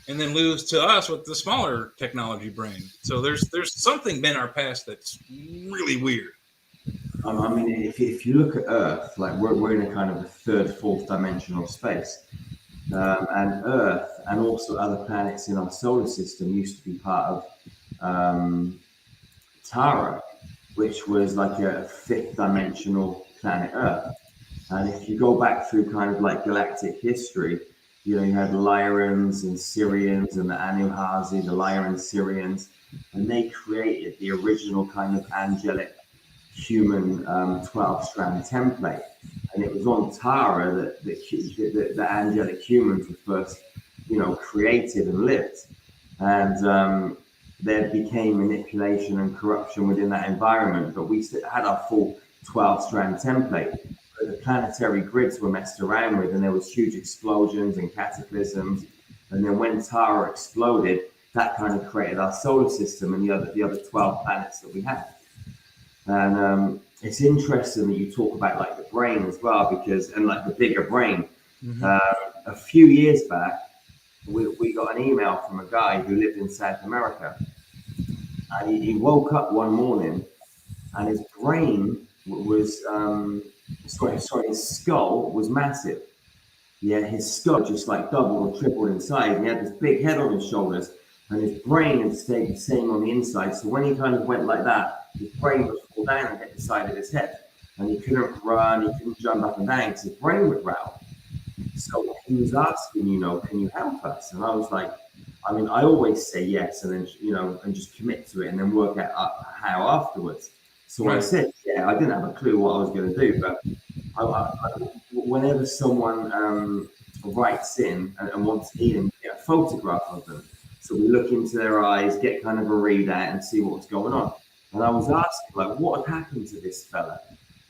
and then lose to us with the smaller technology brain. So there's something in our past that's really weird. I mean, if you look at Earth, like we're in a kind of a third, fourth dimensional space. And Earth and also other planets in our solar system used to be part of Tara, which was like a fifth dimensional planet Earth. And if you go back through kind of like galactic history, you know, you had Lyrians and Syrians and the Anunnaki, the Lyran Syrians, and they created the original kind of angelic human 12-strand template. And it was on Tara that the angelic humans were first, you know, created and lived. And there became manipulation and corruption within that environment, but we still had our full 12-strand template. But the planetary grids were messed around with, and there was huge explosions and cataclysms. And then when Tara exploded, that kind of created our solar system and the other 12 planets that we had. And it's interesting that you talk about like the brain as well, because, and like the bigger brain. Mm-hmm. A few years back, we got an email from a guy who lived in South America, and he woke up one morning and his brain was his skull was massive. Yeah, his skull just like doubled or tripled in size. He had this big head on his shoulders, and his brain had stayed the same on the inside. So when he kind of went like that, his brain would fall down and hit the side of his head, and he couldn't run, he couldn't jump up and down because his brain would rattle. So he was asking, you know, can you help us? And I was like, I mean, I always say yes, and then, you know, and just commit to it, and then work out how afterwards. So I said, yeah, I didn't have a clue what I was going to do, but whenever someone writes in and wants healing, we get a photograph of them. So we look into their eyes, get kind of a readout and see what's going on. And I was asking, like, what had happened to this fella?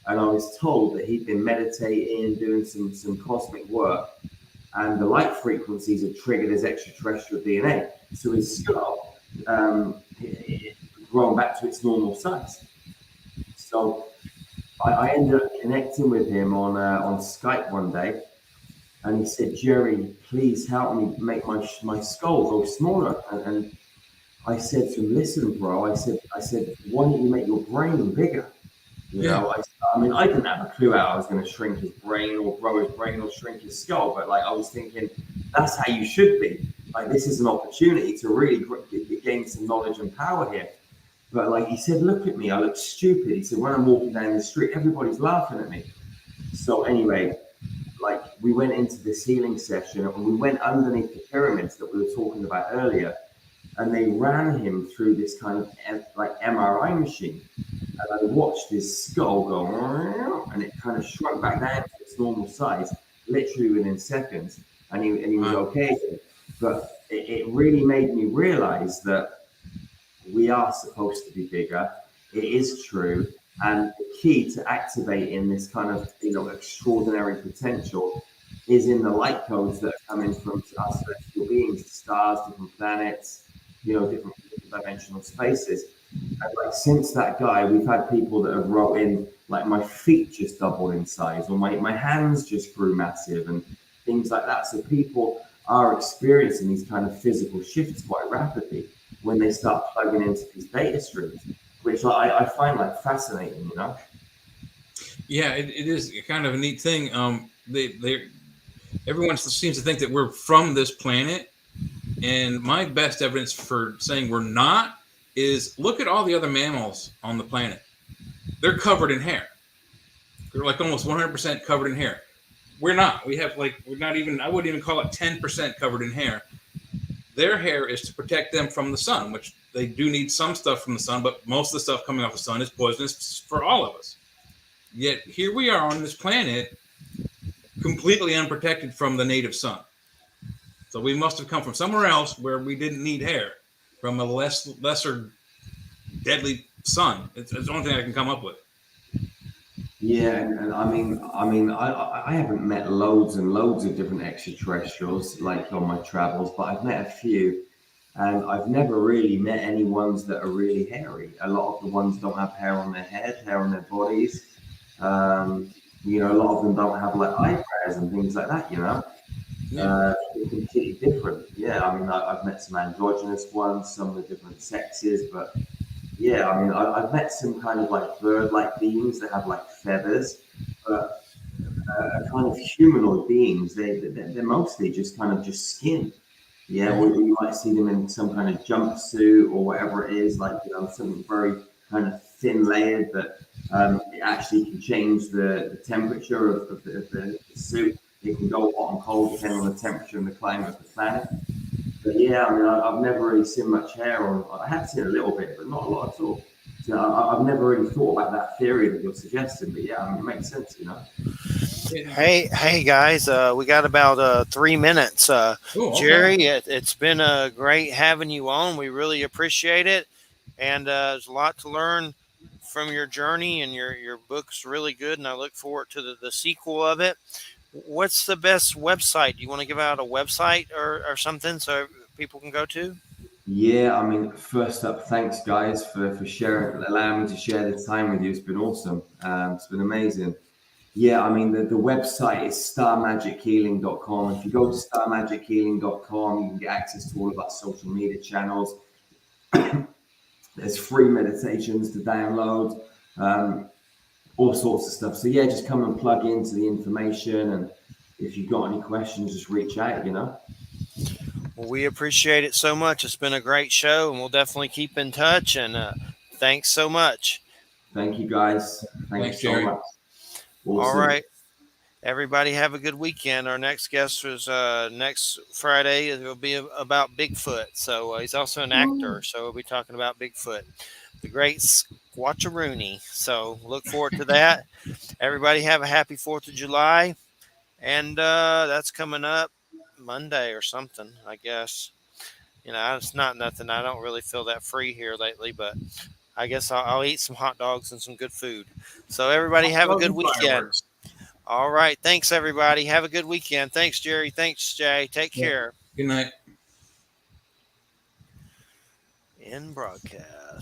And I was told that he'd been meditating, doing some cosmic work, and the light frequencies had triggered his extraterrestrial DNA. So his skull grown back to its normal size. So I ended up connecting with him on Skype one day, and he said, Jerry, please help me make my skull go smaller. And I said to him, listen, bro, I said, why don't you make your brain bigger? You know, I mean, I didn't have a clue how I was going to shrink his brain or grow his brain or shrink his skull, but like I was thinking, that's how you should be. Like, this is an opportunity to really gain some knowledge and power here. But like he said, look at me, I look stupid. He said, when I'm walking down the street, everybody's laughing at me. So anyway, like we went into this healing session and we went underneath the pyramids that we were talking about earlier. and they ran him through this kind of like MRI machine. And I watched his skull go, and it kind of shrunk back down to its normal size, literally within seconds, and he was okay. But it really made me realize that we are supposed to be bigger. It is true. And the key to activating this kind of, extraordinary potential is in the light codes that are coming from us celestial beings, stars, different planets, different dimensional spaces. And like since that guy, we've had people that have wrote in like my feet just doubled in size, or my hands just grew massive, and things like that. So people are experiencing these kind of physical shifts quite rapidly when they start plugging into these data streams, which I find like fascinating, Yeah, it is kind of a neat thing. Everyone seems to think that we're from this planet, and my best evidence for saying we're not is look at all the other mammals on the planet. They're covered in hair. They're like almost 100% covered in hair. We're not. We're not even, I wouldn't even call it 10% covered in hair. Their hair is to protect them from the sun, which they do need some stuff from the sun, but most of the stuff coming off the sun is poisonous for all of us. Yet here we are on this planet, completely unprotected from the native sun. So we must have come from somewhere else where we didn't need hair, from a lesser deadly sun. It's the only thing I can come up with. Yeah, and I haven't met loads and loads of different extraterrestrials like on my travels, but I've met a few, and I've never really met any ones that are really hairy. A lot of the ones don't have hair on their head, hair on their bodies. A lot of them don't have like eyebrows and things like that. It's completely different. Yeah, I've met some androgynous ones, some with different sexes, but yeah, I've met some kind of like bird-like beings that have like feathers, but kind of humanoid beings. They're mostly just kind of just skin. Yeah, you might see them in some kind of jumpsuit or whatever it is, like something very kind of thin layered that it actually can change the temperature of the suit. It can go hot and cold depending on the temperature and the climate of the planet. But yeah, I've never really seen much hair on. I have seen a little bit, but not a lot at all. So I've never really thought about that theory that you're suggesting. But yeah, it makes sense, Hey guys, we got about 3 minutes. Okay. Jerry, it's been great having you on. We really appreciate it, and there's a lot to learn from your journey, and your book's really good, and I look forward to the sequel of it. What's the best website? Do you want to give out a website or something so people can go to? Yeah, first up, thanks guys for sharing, allowing me to share the time with you. It's been awesome. It's been amazing. Yeah, the website is starmagichealing.com. If you go to starmagichealing.com, you can get access to all of our social media channels. There's free meditations to download, all sorts of stuff. So yeah, just come and plug into the information, and if you've got any questions, just reach out, Well, we appreciate it so much. It's been a great show, and we'll definitely keep in touch, and thanks so much. Thank you guys. Thanks so Jerry. much. Awesome. All right. Everybody have a good weekend. Our next guest was next Friday. It will be about Bigfoot. So he's also an actor. So we'll be talking about Bigfoot, the great Squatcharoony. So look forward to that. Everybody have a happy 4th of July. And that's coming up Monday or something, I guess. It's not nothing. I don't really feel that free here lately, but I guess I'll eat some hot dogs and some good food. So everybody have a good weekend. Fireworks. All right. Thanks, everybody. Have a good weekend. Thanks, Jerry. Thanks, Jay. Take care. Good night. In broadcast.